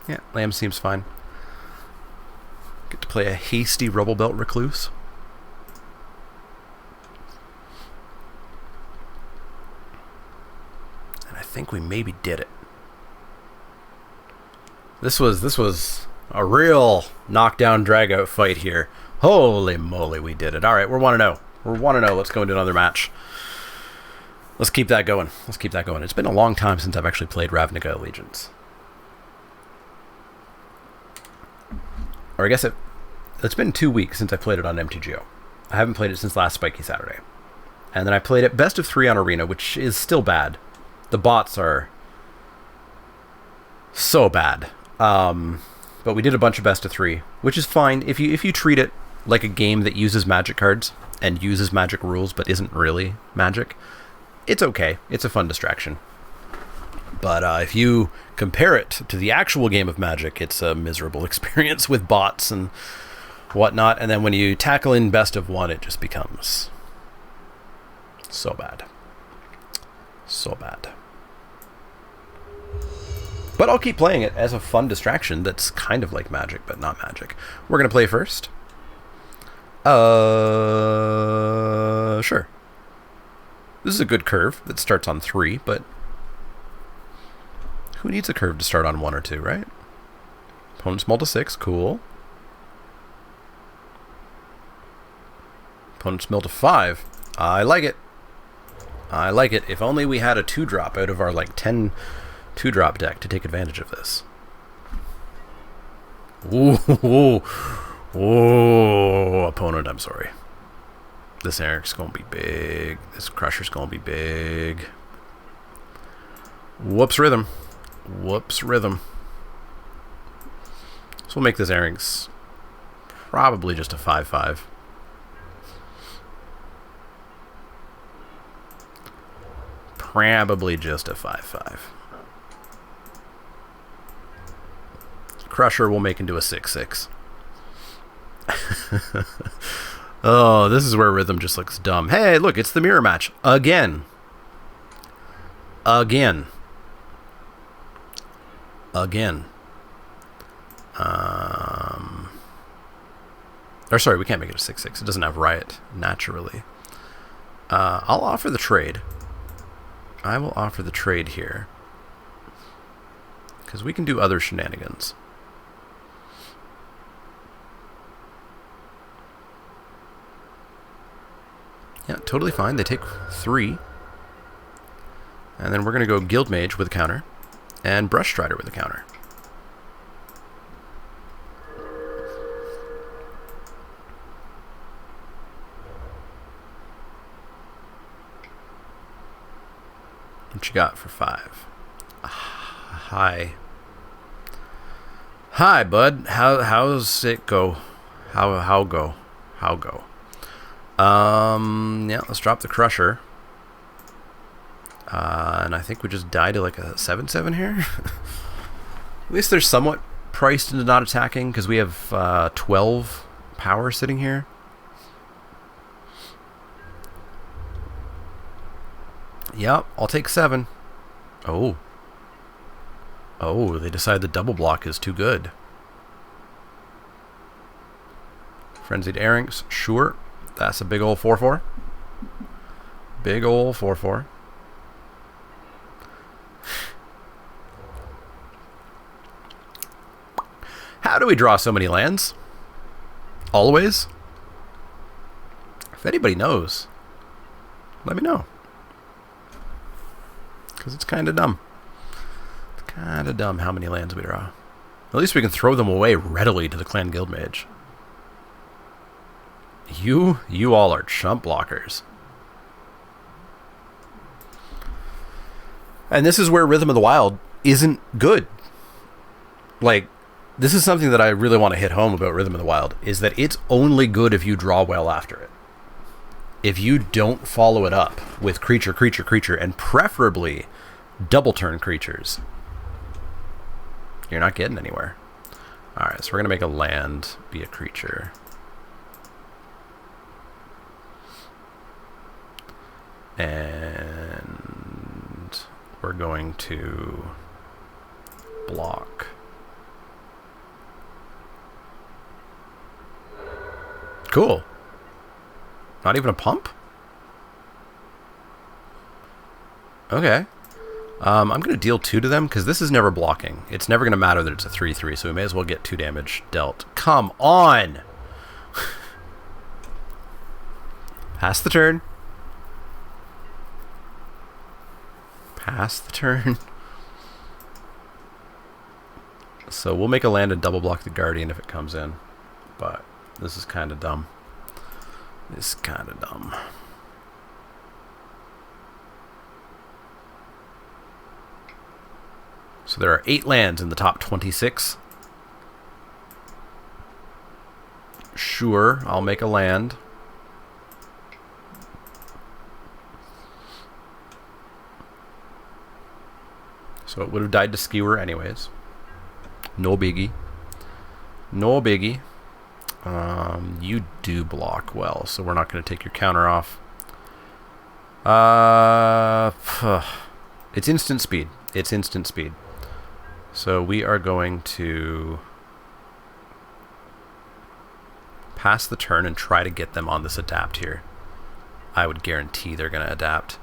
Yeah, Lamb seems fine. Get to play a hasty Rubble Belt Recluse. And I think we maybe did it. This was a real knockdown drag-out fight here. Holy moly, we did it. All right, we're 1-0. We're 1-0. Let's go into another match. Let's keep that going. Let's keep that going. It's been a long time since I've actually played Ravnica Allegiance. Or I guess it's been 2 weeks since I played it on mtgO. I haven't played it since last Spikey Saturday. And then I played it best of 3 on Arena, which is still bad. The bots are so bad. But we did a bunch of best of 3, which is fine if you treat it like a game that uses magic cards and uses magic rules but isn't really magic. It's okay. It's a fun distraction. But if you compare it to the actual game of Magic, it's a miserable experience with bots and whatnot. And then when you tackle in best of 1, it just becomes so bad. So bad. But I'll keep playing it as a fun distraction that's kind of like Magic, but not Magic. We're going to play first. Sure. This is a good curve that starts on 3, but who needs a curve to start on 1 or 2, right? Opponent's mill to 6, cool. Opponent's mill to 5. I like it. I like it. If only we had a 2-drop out of our like 10 2-drop deck to take advantage of this. Ooh, opponent, I'm sorry. This Eric's gonna be big. This Crusher's gonna be big. Whoops, rhythm. Whoops, rhythm. So we'll make this Eric's probably just a 5/5. Probably just a 5/5. Crusher will make into a 6/6. Oh, this is where rhythm just looks dumb. Hey, look, it's the mirror match. Again. Again. Or sorry, we can't make it a 6/6. It doesn't have Riot naturally. I'll offer the trade. I will offer the trade here. Because we can do other shenanigans. Yeah, totally fine. They take 3. And then we're going to go Guild Mage with a counter. And Brush Strider with a counter. What you got for 5? Hi. Hi, bud. How's it go? How go? Yeah, let's drop the Crusher. And I think we just die to like a 7/7 here. At least they're somewhat priced into not attacking because we have 12 power sitting here. Yep, I'll take 7. Oh. Oh, they decide the double block is too good. Frenzied Errings, sure. That's a big ol' 4/4. Big ol' 4/4. How do we draw so many lands? Always? If anybody knows, let me know. Because it's kind of dumb. It's kind of dumb how many lands we draw. At least we can throw them away readily to the Clan Guild Mage. You all are chump blockers. And this is where Rhythm of the Wild isn't good. like, this is something that I really want to hit home about Rhythm of the Wild, is that it's only good if you draw well after it. If you don't follow it up with creature, creature, creature, and preferably double turn creatures, you're not getting anywhere. Alright, so we're going to make a land be a creature. And we're going to block. Cool. Not even a pump? Okay. I'm going to deal 2 to them, because this is never blocking. It's never going to matter that it's a 3-3, so we may as well get 2 damage dealt. Come on! Pass the turn. Pass the turn. So we'll make a land and double block the Guardian if it comes in. But this is kind of dumb. This is kind of dumb. So there are 8 lands in the top 26. Sure, I'll make a land. So it would have died to Skewer anyways. No biggie. No biggie. You do block well, so we're not going to take your counter off. It's instant speed. It's instant speed. So we are going to pass the turn and try to get them on this adapt here. I would guarantee they're going to adapt.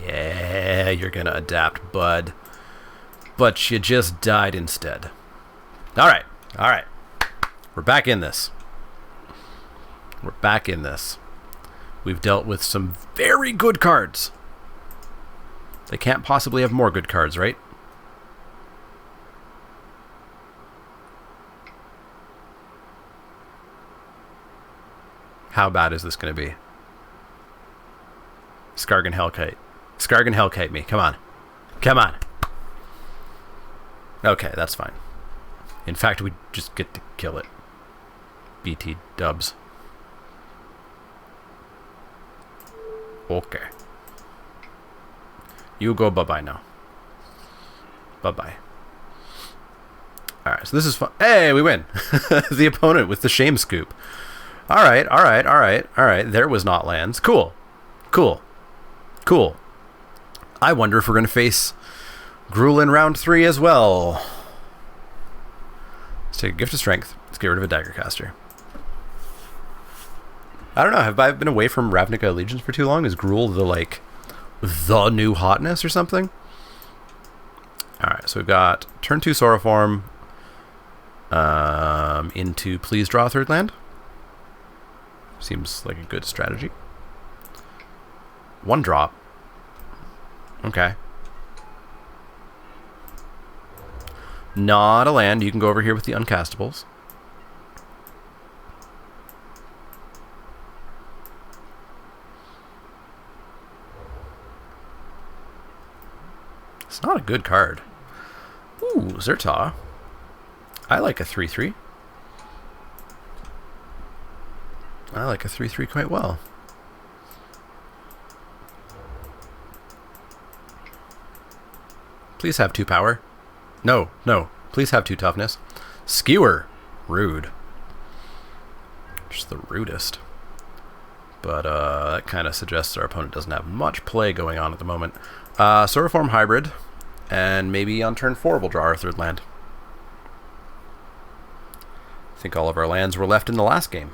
Yeah, you're going to adapt, bud. But you just died instead. Alright, alright. We're back in this. We're back in this. We've dealt with some very good cards. They can't possibly have more good cards, right? How bad is this going to be? Skargan Hellkite. Skargan Hellkite me. Come on. Come on. Okay, that's fine. In fact, we just get to kill it. BT dubs. Okay. You go bye-bye now. Bye-bye. Alright, so this is fun. Hey, we win. The opponent with the shame scoop. Alright, alright, alright, alright. There was not lands. Cool. Cool. Cool. I wonder if we're going to face Gruul in round 3 as well. Let's take a Gift of Strength. Let's get rid of a Daggercaster. I don't know. Have I been away from Ravnica Allegiance for too long? Is Gruul the new hotness or something? Alright, so we've got turn 2 Sauroform into please draw a 3rd land. Seems like a good strategy. 1 drop. Okay. Not a land. You can go over here with the uncastables. It's not a good card. Ooh, Zerta. I like a 3-3. I like a 3-3 quite well. Please have 2 power. No, no. Please have 2 toughness. Skewer. Rude. Just the rudest. But that kind of suggests our opponent doesn't have much play going on at the moment. Sauroform Hybrid. And maybe on turn 4 we'll draw our 3rd land. I think all of our lands were left in the last game.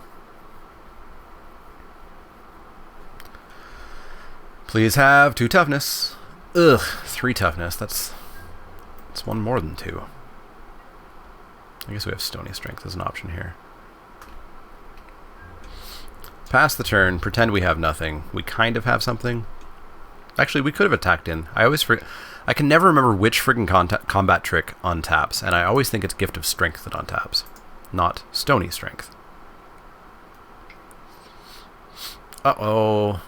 Please have 2 toughness. Ugh, 3 toughness. That's 1 more than 2. I guess we have Stony Strength as an option here. Pass the turn. Pretend we have nothing. We kind of have something. Actually, we could have attacked in. I can never remember which friggin' combat trick untaps, and I always think it's Gift of Strength that untaps, not Stony Strength. Uh-oh.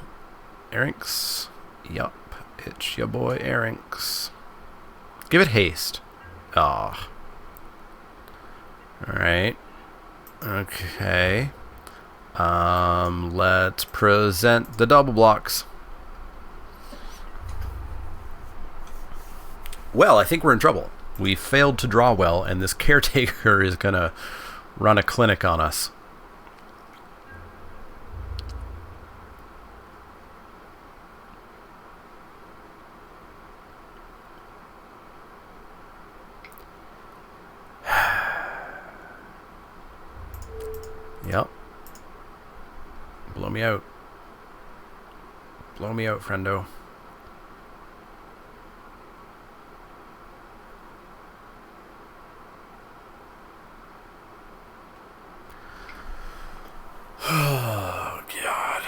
Erinx. Yup. It's your boy Erinx. Give it haste. Oh. Alright. Okay. Let's present the double blocks. Well, I think we're in trouble. We failed to draw well, and this caretaker is gonna run a clinic on us. Yep. Blow me out. Blow me out, friendo. Oh, God.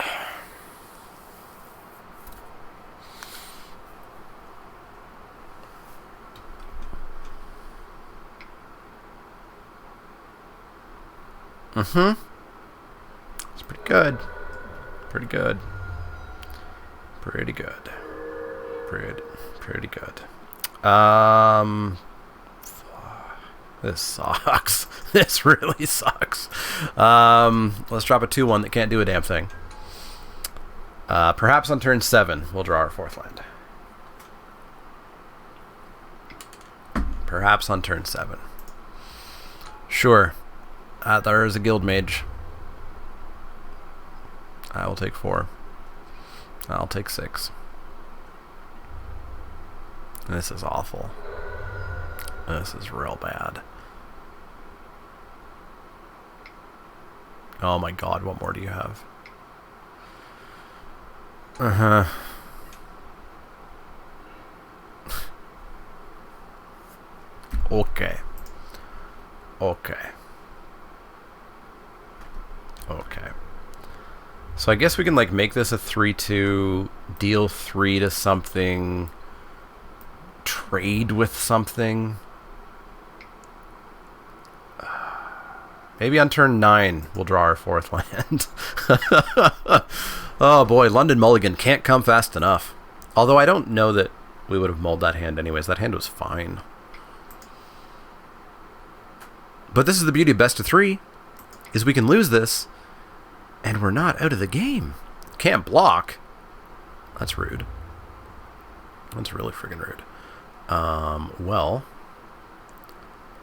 Mm-hmm. It's pretty good. Pretty good. Pretty good. Pretty good. This sucks. This really sucks. Let's drop a 2/1 that can't do a damn thing. Perhaps on turn 7, we'll draw our 4th land. Perhaps on turn 7. Sure. There is a guild mage. I will take 4. I'll take 6. This is awful. This is real bad. Oh my god, what more do you have? Uh-huh. Okay. Okay. Okay. So I guess we can like make this a 3/2, deal 3 to something, trade with something. Maybe on turn 9 we'll draw our 4th land. Oh boy, London Mulligan can't come fast enough. Although I don't know that we would have mulled that hand anyways. That hand was fine. But this is the beauty of best of 3, is we can lose this, and we're not out of the game. Can't block. That's rude. That's really friggin' rude. Well,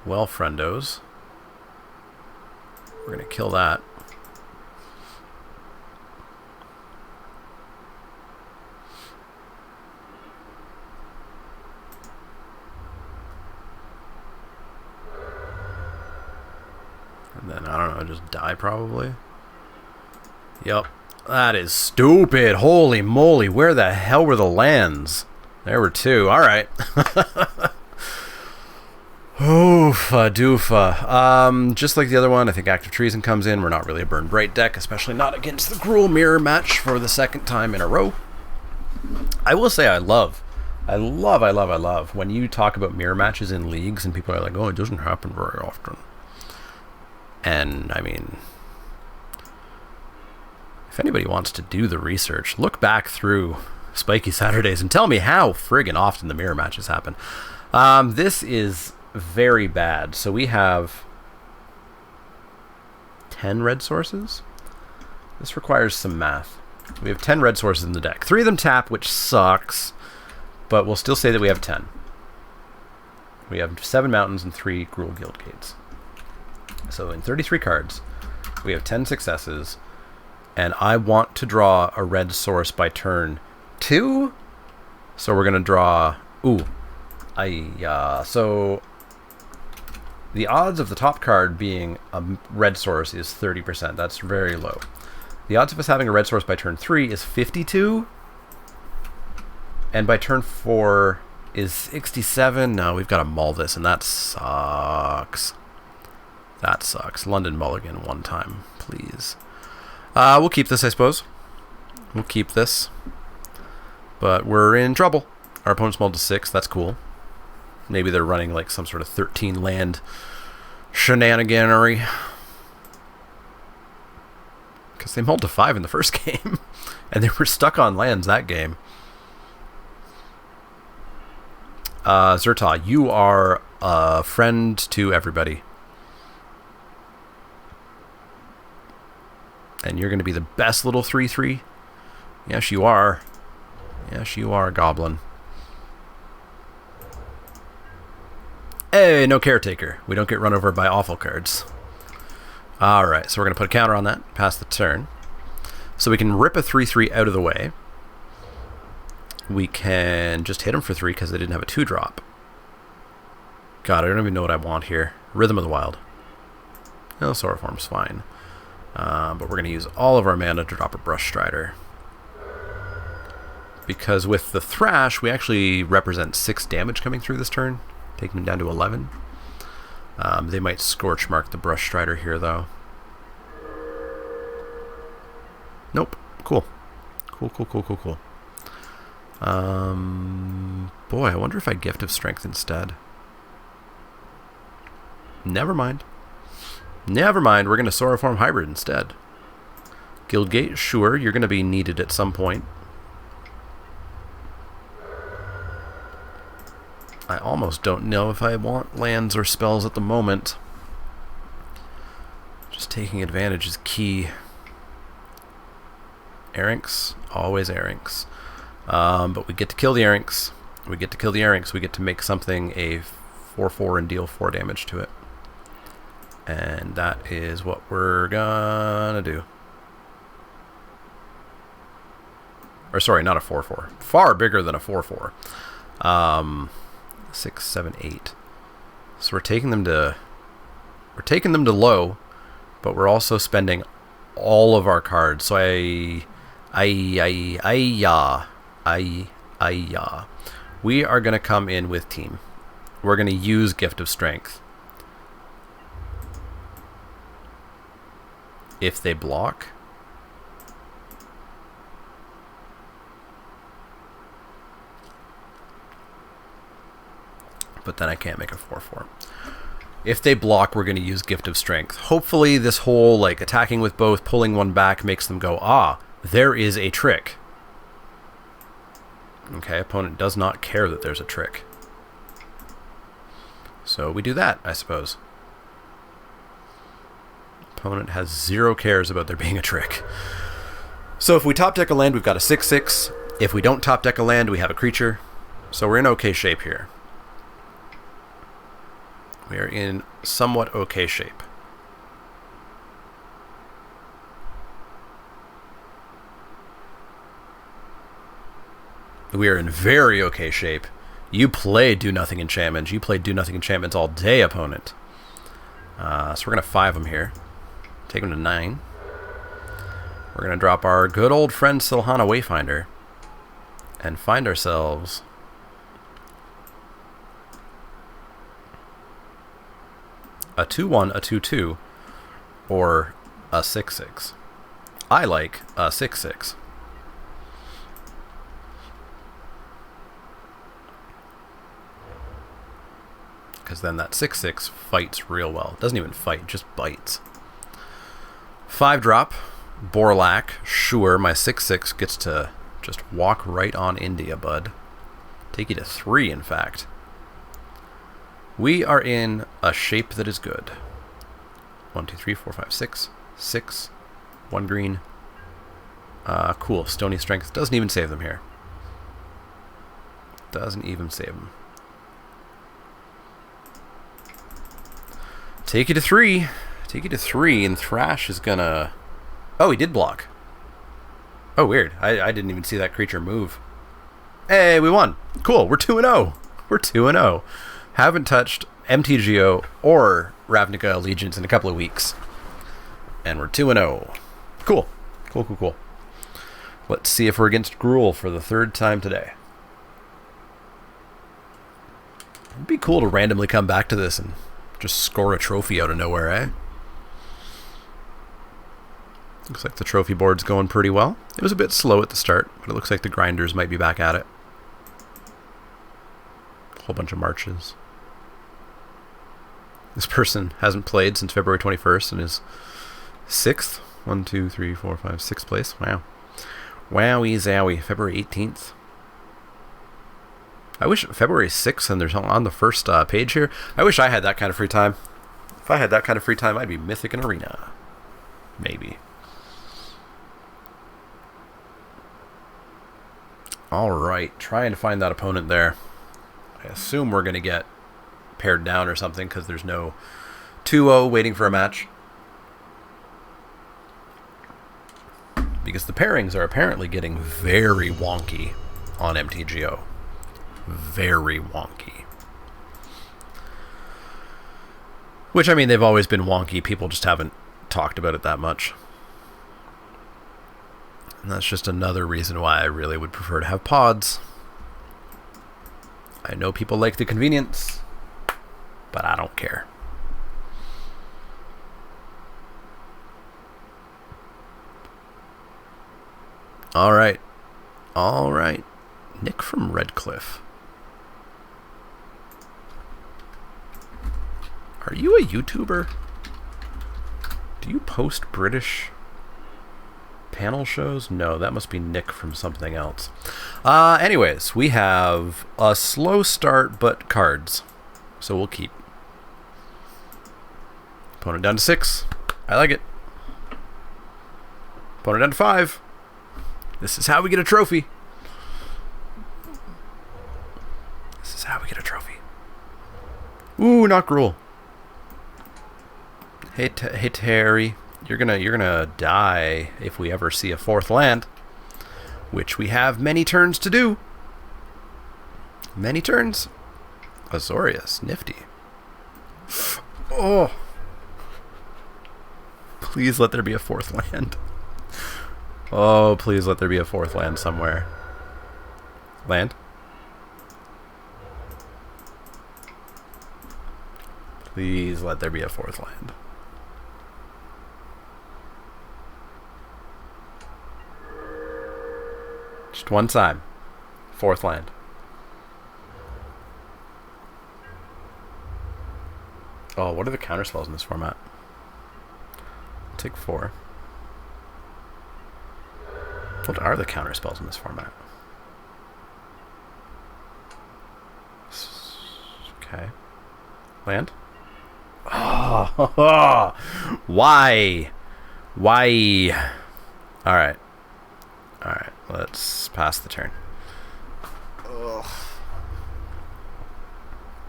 friendos. We're gonna kill that. And then, I don't know, just die probably. Yep. That is stupid. Holy moly. Where the hell were the lands? There were 2. Alright. Oofa doofa. Just like the other one, I think Active Treason comes in. We're not really a Burn Bright deck, especially not against the Gruul Mirror match for the 2nd time in a row. I will say I love when you talk about mirror matches in leagues and people are like, oh, it doesn't happen very often. And, I mean, if anybody wants to do the research, look back through Spikey Saturdays and tell me how friggin' often the mirror matches happen. This is very bad. So we have 10 red sources. This requires some math. We have 10 red sources in the deck. 3 of them tap, which sucks, but we'll still say that we have 10. We have 7 mountains and 3 Gruul Guild Gates. So in 33 cards, we have 10 successes, and I want to draw a red source by turn 2. So we're going to draw... Ooh. So the odds of the top card being a red source is 30%. That's very low. The odds of us having a red source by turn 3 is 52. And by turn 4 is 67. No, we've got to mull this, and that sucks. That sucks. London Mulligan one time, please. We'll keep this, I suppose. We'll keep this. But we're in trouble. Our opponent's mulled to 6. That's cool. Maybe they're running like some sort of 13 land shenaniganery. Because they mulled to 5 in the first game. And they were stuck on lands that game. Zerta, you are a friend to everybody. And you're going to be the best little 3/3. Yes, you are. Yes, you are, Goblin. Hey, no caretaker. We don't get run over by awful cards. Alright, so we're going to put a counter on that. Pass the turn. So we can rip a 3/3 out of the way. We can just hit him for 3 because they didn't have a 2-drop. God, I don't even know what I want here. Rhythm of the Wild. No, Sora Form's fine. But we're going to use all of our mana to drop a Brush Strider. Because with the Thrash, we actually represent 6 damage coming through this turn, taking them down to 11. They might Scorch Mark the Brush Strider here, though. Nope. Cool. Cool. Boy, I wonder if I Gift of Strength instead. Never mind. We're going to Sora Form Hybrid instead. Guildgate, sure, you're going to be needed at some point. I almost don't know if I want lands or spells at the moment. Just taking advantage is key. Errinx, always Errinx. But we get to kill the Errinx. We get to make something a 4/4 and deal 4 damage to it. And that is what we're gonna do. Or sorry, not a 4/4. Far bigger than a 4/4. 6, 7, 8. So we're taking them to low, but we're also spending all of our cards. So we are gonna come in with team. We're gonna use Gift of Strength. If they block, but then I can't make a 4/4. If they block, we're going to use Gift of Strength. Hopefully this whole like attacking with both, pulling one back makes them go, ah, there is a trick. Okay, opponent does not care that there's a trick. So we do that, I suppose. Opponent has 0 cares about there being a trick. So if we top deck a land, we've got a 6/6. If we don't top deck a land, we have a creature. So we're in okay shape here. We are in somewhat okay shape. We are in very okay shape. You play Do-Nothing Enchantments. You play Do-Nothing Enchantments all day, opponent. So we're going to 5 them here. Take them to 9. We're going to drop our good old friend Silhana Wayfinder and find ourselves a 2/1, a 2/2, or a 6/6. I like a 6/6. Because then that 6/6 fights real well. Doesn't even fight, just bites. 5-drop, Borlak, sure, my 6/6 gets to just walk right on India, bud. Take you to 3, in fact. We are in a shape that is good. 1, 2, 3, 4, 5, 6. 6. 1 green. Cool. Stony Strength doesn't even save them here. Doesn't even save them. Take you to 3. Take you to 3, and Thrash is gonna... Oh, he did block. Oh, weird. I didn't even see that creature move. Hey, we won. Cool. We're 2-0. We're 2-0. Haven't touched mtgO or Ravnica Allegiance in a couple of weeks. And we're 2-0. Cool. Cool. Let's see if we're against Gruul for the 3rd time today. It'd be cool to randomly come back to this and just score a trophy out of nowhere, eh? Looks like the trophy board's going pretty well. It was a bit slow at the start, but it looks like the grinders might be back at it. A whole bunch of marches. This person hasn't played since February 21st and is 6th. 1, 2, 3, 4, 5, 6th place. Wow. Wowie zowie. February 18th. I wish February 6th, and there's on the first page here. I wish I had that kind of free time. If I had that kind of free time, I'd be Mythic and Arena. Maybe. Alright, trying to find that opponent there. I assume we're going to get paired down or something, because there's no 2-0 waiting for a match. Because the pairings are apparently getting very wonky on mtgO. Very wonky. Which, I mean, they've always been wonky. People just haven't talked about it that much. And that's just another reason why I really would prefer to have pods. I know people like the convenience, but I don't care. Alright. Alright. Nick from Redcliffe. Are you a YouTuber? Do you post British panel shows? No, that must be Nick from something else. Anyways, we have a slow start, but cards. So we'll keep. Opponent down to 6. I like it. Opponent down to 5. This is how we get a trophy. This is how we get a trophy. Ooh, not Gruul. Hey Terry, you're gonna die if we ever see a 4th land, which we have many turns to do. Many turns. Azorius, nifty. Oh, please let there be a 4th land. Oh, please let there be a 4th land somewhere. Land. Please let there be a 4th land. Just one time. 4th land. Oh, what are the counter spells in this format? I'll take 4. What are the counter spells in this format? Okay. Land? Oh, why? Why? Alright. Alright, let's pass the turn. Ugh.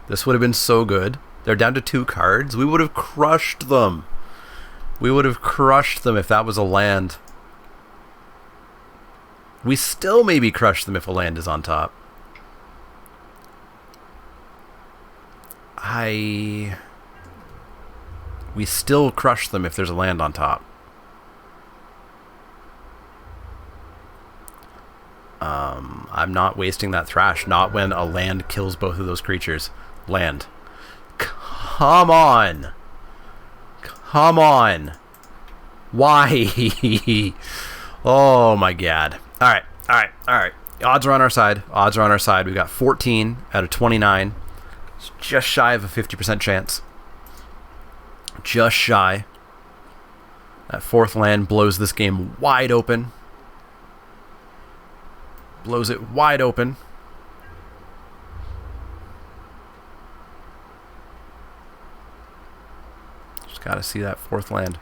This would have been so good. They're down to 2 cards. We would have crushed them. We would have crushed them if that was a land. We still maybe crush them if a land is on top. We still crush them if there's a land on top. I'm not wasting that thrash. Not when a land kills both of those creatures. Land. Come on. Come on. Why? Oh my god. Alright, alright, alright. Odds are on our side. Odds are on our side. We've got 14 out of 29. It's just shy of a 50% chance. Just shy. That 4th land blows this game wide open. Blows it wide open. Just gotta see that 4th land.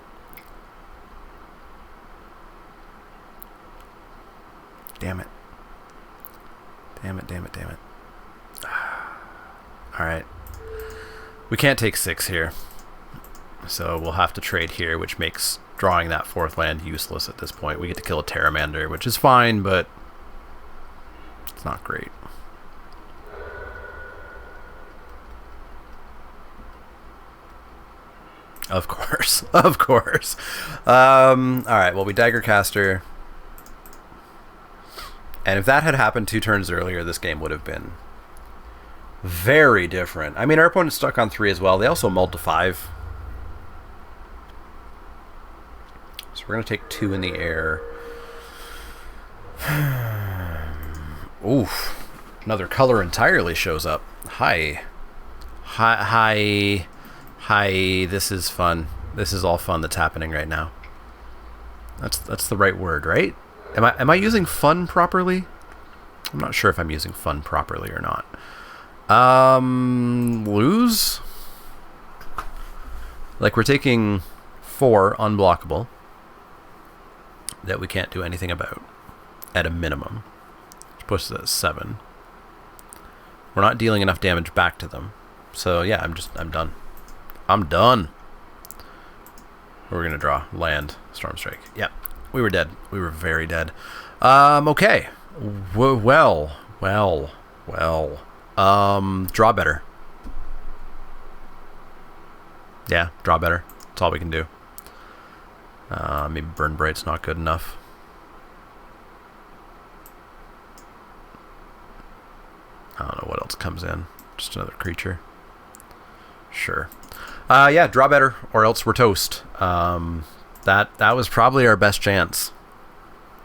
Damn it. Damn it, damn it, damn it. Alright. We can't take 6 here. So we'll have to trade here, which makes drawing that 4th land useless at this point. We get to kill a Pteramander, which is fine, but it's not great. Of course. Of course. Alright, well, we Dagger Caster. And if that had happened 2 turns earlier, this game would have been very different. I mean, our opponent's stuck on 3 as well. They also mulled to 5. So we're going to take 2 in the air. Oof. Another color entirely shows up. Hi. Hi. Hi. This is fun. This is all fun that's happening right now. That's the right word, right? Am I using fun properly? I'm not sure if I'm using fun properly or not. Lose? Like, we're taking 4 unblockable that we can't do anything about at a minimum. Which pushes us at 7. We're not dealing enough damage back to them. So yeah, I'm done. I'm done. We're gonna draw land, Storm Strike. Yep, we were dead. We were very dead. Okay. Well. Draw better. Yeah, draw better. That's all we can do. Maybe Burn Bright's not good enough. I don't know what else comes in. Just another creature. Sure. Yeah, draw better, or else we're toast. That was probably our best chance.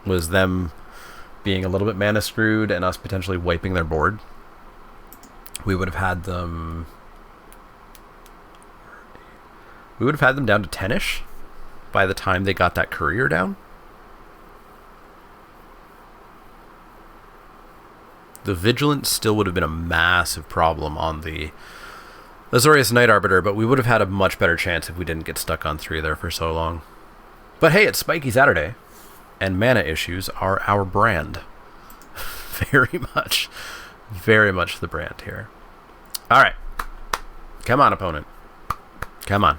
Was them being a little bit mana screwed and us potentially wiping their board. We would have had them. We would have had them down to 10-ish by the time they got that courier down. The Vigilance still would have been a massive problem on the Azorius Night Arbiter, but we would have had a much better chance if we didn't get stuck on 3 there for so long. But hey, it's Spikey Saturday, and mana issues are our brand. Very much the brand here. Alright. Come on, opponent. Come on.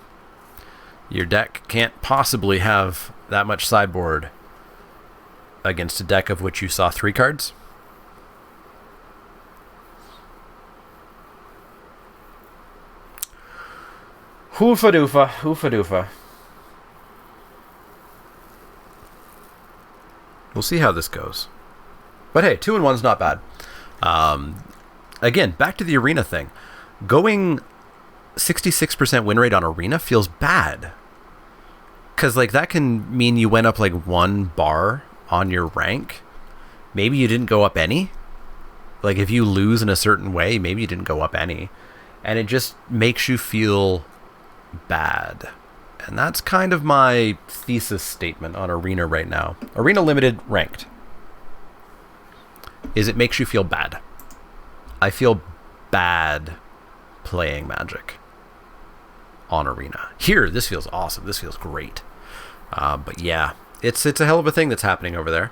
Your deck can't possibly have that much sideboard against a deck of which you saw 3 cards. Hoofa doofa, hoofa doofa. We'll see how this goes. But hey, 2-1's not bad. Again, back to the arena thing. Going 66% win rate on arena feels bad. Because like that can mean you went up like 1 bar on your rank. Maybe you didn't go up any. Like if you lose in a certain way, maybe you didn't go up any. And it just makes you feel bad. And that's kind of my thesis statement on arena right now. Arena limited ranked is it makes you feel bad. I feel bad playing Magic on arena. Here, this feels awesome. This feels great. But yeah, it's a hell of a thing that's happening over there.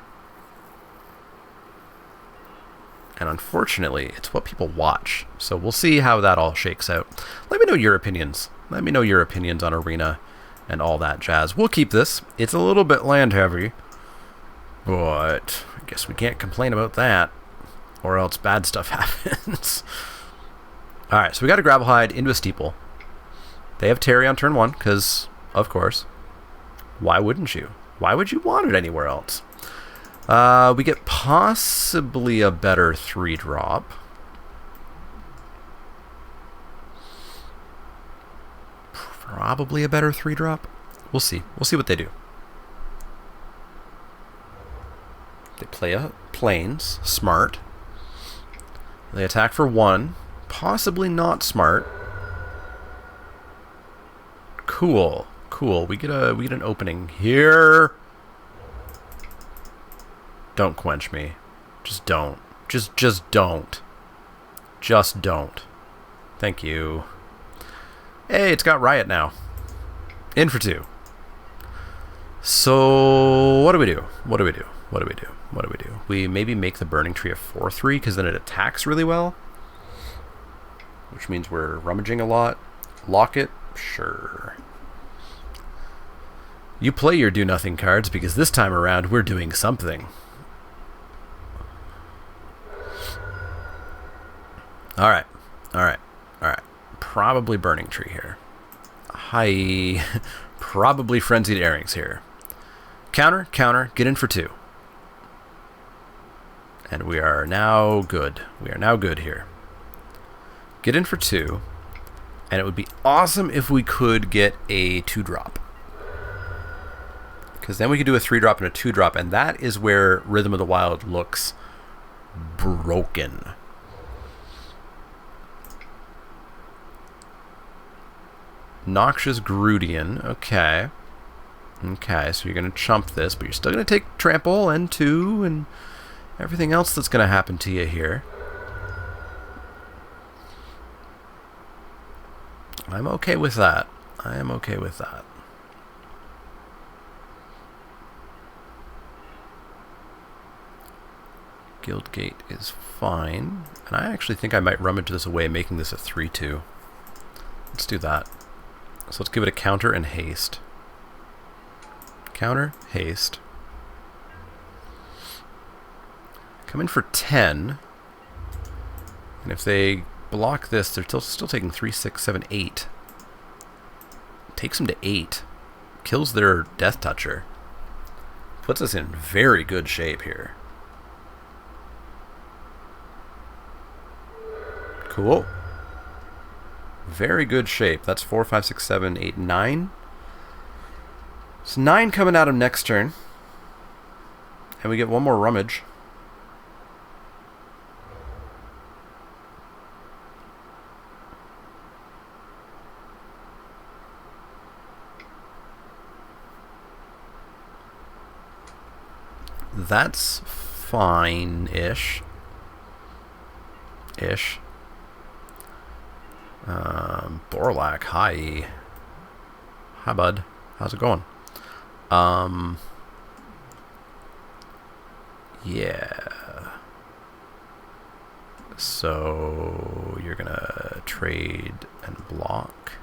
And unfortunately, it's what people watch. So we'll see how that all shakes out. Let me know your opinions. Let me know your opinions on arena and all that jazz. We'll keep this. It's a little bit land heavy, but I guess we can't complain about that, or else bad stuff happens. Alright, so we got a Gravelhide into a Steeple. They have Terry on turn 1, because, of course, why wouldn't you? Why would you want it anywhere else? We get possibly a better 3-drop. Probably a better 3-drop. We'll see. We'll see what they do. They play a Plains. Smart. They attack for 1. Possibly not smart. Cool. Cool. We get an opening here. Don't quench me. Just don't. Just don't. Just don't. Thank you. Hey, it's got Riot now. In for 2. So, what do we do? What do we do? What do we do? What do we do? We maybe make the Burning Tree a 4/3 because then it attacks really well. Which means we're rummaging a lot. Lock it? Sure. You play your do-nothing cards because this time around we're doing something. Alright. Alright. Alright. Probably Burning Tree here. Hi. Probably Frenzied Airings here. Counter, counter, get in for 2. And we are now good. We are now good here. Get in for 2. And it would be awesome if we could get a 2-drop. Because then we could do a 3-drop and a 2-drop, and that is where Rhythm of the Wild looks broken. Noxious Grudian. Okay. Okay, so you're going to chump this, but you're still going to take Trample and 2, and everything else that's going to happen to you here, I'm okay with that. I am okay with that. Guildgate is fine. And I actually think I might rummage this away, making this a 3-2. Let's do that. So let's give it a counter and haste. Counter, haste. Come in for 10. And if they block this, they're still taking 3, 6, 7, 8. Takes them to 8. Kills their Death Toucher. Puts us in very good shape here. Cool. Very good shape. That's 4, 5, 6, 7, 8, 9. It's 9 coming out of next turn. And we get one more rummage. That's fine-ish. Borlak, hi. Hi, bud. How's it going? Yeah. So you're gonna trade and block.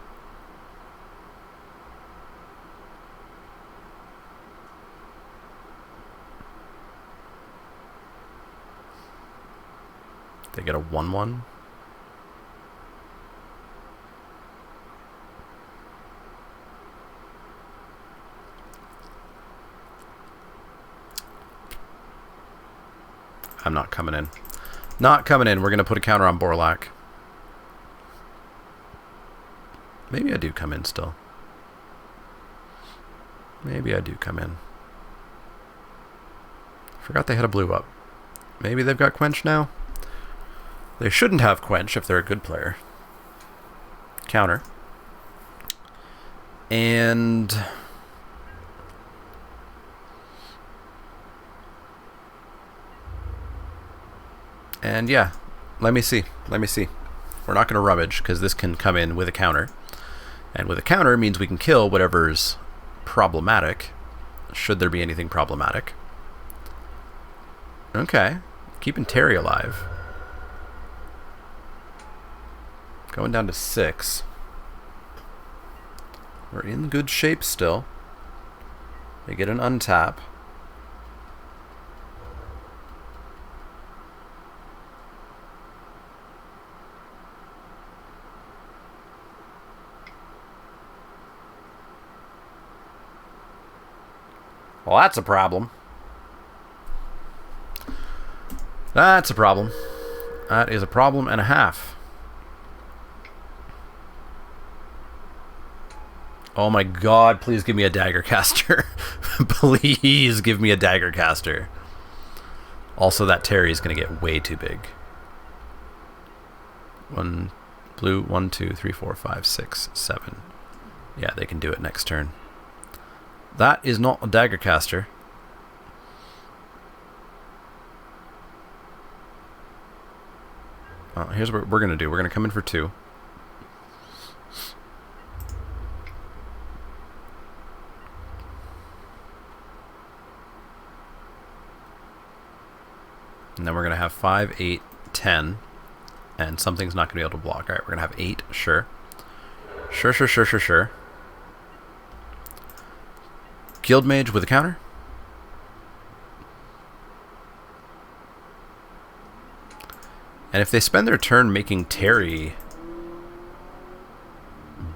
They get a 1/1. I'm not coming in. Not coming in. We're going to put a counter on Borlak. Maybe I do come in still. Maybe I do come in. Forgot they had a blue up. Maybe they've got Quench now? They shouldn't have Quench if they're a good player. Counter. And yeah, let me see. We're not going to rummage because this can come in with a counter. And with a counter means we can kill whatever's problematic, should there be anything problematic. Okay, keeping Terry alive. Going down to 6. We're in good shape still. They get an untap. Well, that's a problem. That's a problem. That is a problem and a half. Oh my god, please give me a dagger caster. Please give me a dagger caster. Also, that Terry is going to get way too big. 1 blue, 1, 2, 3, 4, 5, 6, 7. Yeah, they can do it next turn. That is not a dagger caster. Well, here's what we're going to do. We're going to come in for 2. And then we're going to have 5, 8, 10. And something's not going to be able to block. Alright, we're going to have 8. Sure. Sure. Guild Mage with a counter. And if they spend their turn making Terry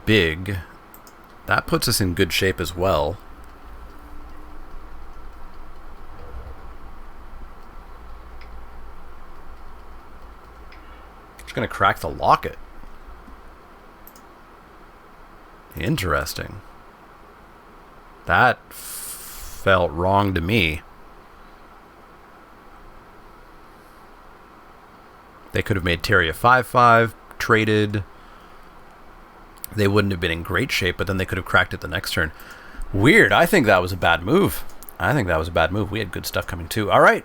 big, that puts us in good shape as well. Just gonna crack the locket. Interesting. That felt wrong to me. They could have made Terry a 5/5, traded. They wouldn't have been in great shape, but then they could have cracked it the next turn. Weird. I think that was a bad move. We had good stuff coming too. All right.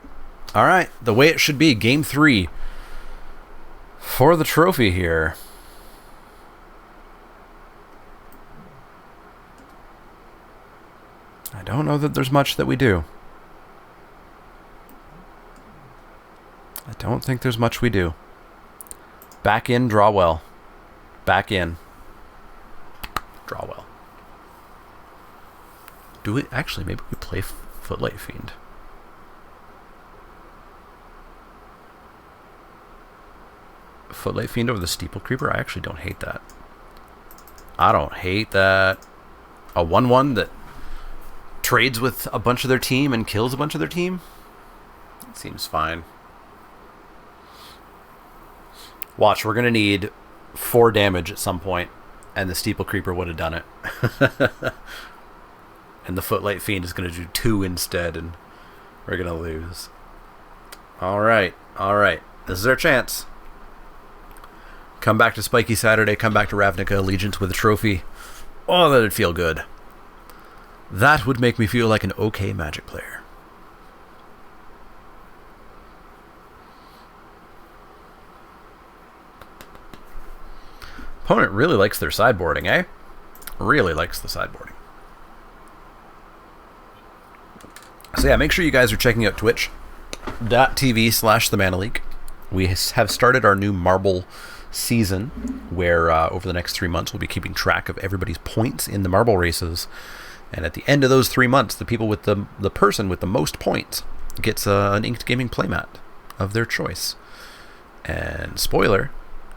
All right, the way it should be. Game 3 for the trophy here. I don't know that there's much that we do. I don't think there's much we do. Back in, draw well. Back in. Draw well. Do we... Actually, maybe we play Footlight Fiend. Footlight Fiend over the Steeple Creeper? I actually don't hate that. I don't hate that. A 1/1 that trades with a bunch of their team and kills a bunch of their team? It seems fine. Watch, we're going to need 4 damage at some point, and the Steeple Creeper would have done it. And the Footlight Fiend is going to do 2 instead, and we're going to lose. Alright, alright. This is our chance. Come back to Spikey Saturday, come back to Ravnica Allegiance with a trophy. Oh, that'd feel good. That would make me feel like an okay Magic player. Opponent really likes their sideboarding, eh? Really likes the sideboarding. So yeah, make sure you guys are checking out twitch.tv/TheManaLeek. We have started our new Marble season, where over the next 3 months we'll be keeping track of everybody's points in the Marble races. And at the end of those 3 months, the people with the person with the most points gets an Inked Gaming playmat of their choice. And spoiler,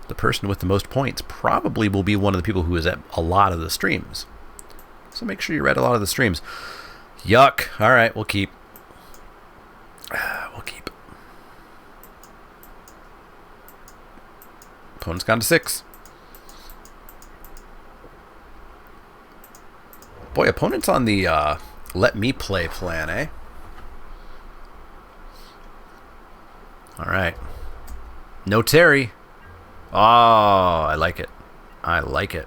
the person with the most points probably will be one of the people who is at a lot of the streams. So make sure you're at a lot of the streams. Yuck. All right, we'll keep. We'll keep. Opponent's gone to 6. Boy, opponent's on the let me play plan, eh? All right. No Terry. Oh, I like it. I like it.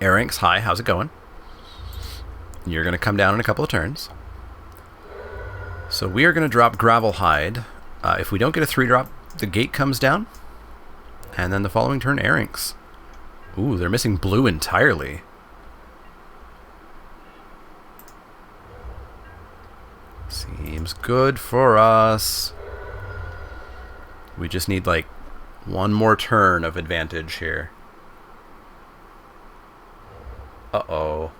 Arinx, hi, how's it going? You're going to come down in a couple of turns. So we are going to drop Gravelhide. If we don't get a 3-drop, the gate comes down. And then the following turn, Arinx. Ooh, they're missing blue entirely. Seems good for us. We just need like one more turn of advantage here. Uh-oh.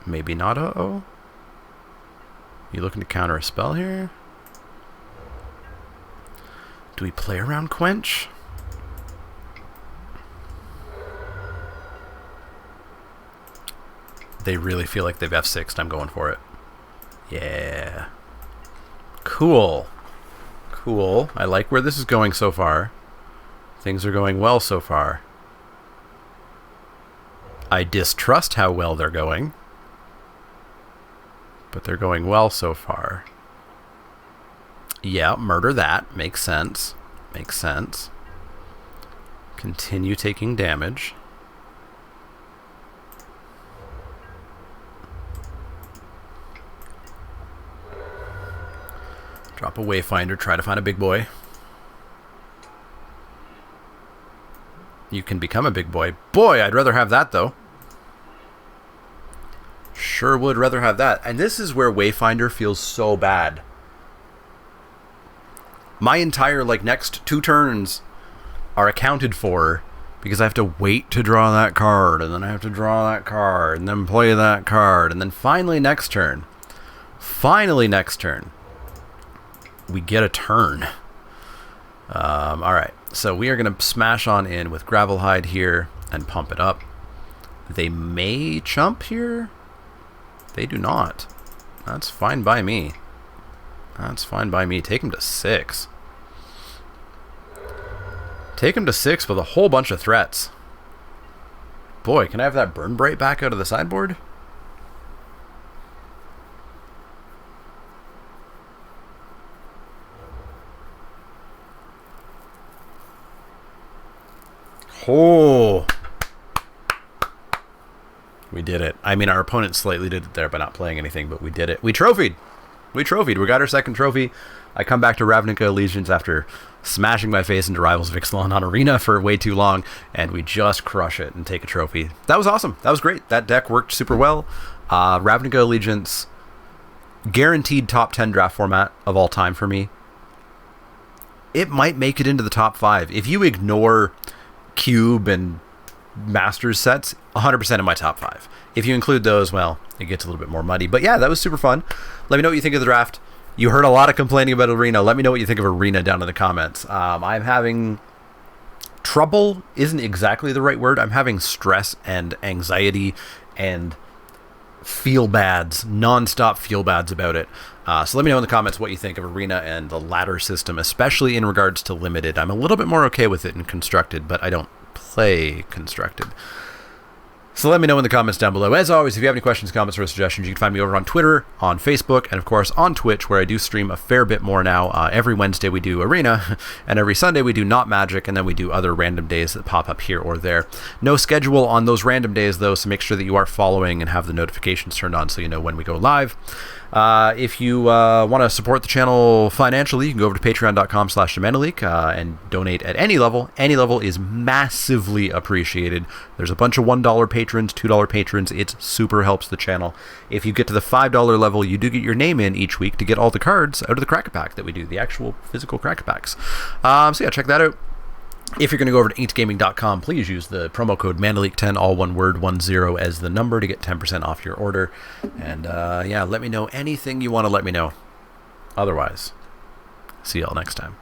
Maybe not uh-oh? You looking to counter a spell here? Do we play around Quench? They really feel like they've F6'd. I'm going for it. Yeah. Cool. Cool. I like where this is going so far. Things are going well so far. I distrust how well they're going. But they're going well so far. Yeah, murder that. Makes sense. Makes sense. Continue taking damage. Drop a Wayfinder, try to find a big boy. You can become a big boy. Boy, I'd rather have that, though. Sure would rather have that. And this is where Wayfinder feels so bad. My entire, like, next 2 turns are accounted for because I have to wait to draw that card, and then I have to draw that card, and then play that card, and then finally next turn, we get a turn. Alright, so we are going to smash on in with Gravelhide here and pump it up. They may chump here. They do not. That's fine by me. That's fine by me. Take him to 6. Take him to 6 with a whole bunch of threats. Boy, can I have that Burn Bright back out of the sideboard? Oh. We did it. I mean, our opponent slightly did it there by not playing anything, but we did it. We trophied. We got our second trophy. I come back to Ravnica Allegiance after smashing my face into Rivals of Ixalan on Arena for way too long, and we just crush it and take a trophy. That was awesome. That was great. That deck worked super well. Ravnica Allegiance, guaranteed top 10 draft format of all time for me. It might make it into the top 5. If you ignore Cube and Masters sets, 100% in my top 5. If you include those, well, it gets a little bit more muddy. But yeah, that was super fun. Let me know what you think of the draft. You heard a lot of complaining about Arena. Let me know what you think of Arena down in the comments. I'm having trouble, isn't exactly the right word. I'm having stress and anxiety and feel-bads, non-stop feel-bads about it. So let me know in the comments what you think of Arena and the ladder system, especially in regards to Limited. I'm a little bit more okay with it in Constructed, but I don't play Constructed. So let me know in the comments down below. As always, if you have any questions, comments, or suggestions, you can find me over on Twitter, on Facebook, and of course on Twitch, where I do stream a fair bit more now. Every Wednesday we do Arena, and every Sunday we do Not Magic, and then we do other random days that pop up here or there. No schedule on those random days, though, so make sure that you are following and have the notifications turned on so you know when we go live. If you want to support the channel financially, you can go over to patreon.com/themanaleek and donate at any level. Any level is massively appreciated. There's a bunch of $1 patrons, $2 patrons. It super helps the channel. If you get to the $5 level, you do get your name in each week to get all the cards out of the Crack-A-Pack that we do, the actual physical Crack-A-Packs. So yeah, check that out. If you're going to go over to inkgaming.com, please use the promo code MANALEEK10, all one word, 10 as the number, to get 10% off your order. And yeah, let me know anything you want to let me know. Otherwise, see y'all next time.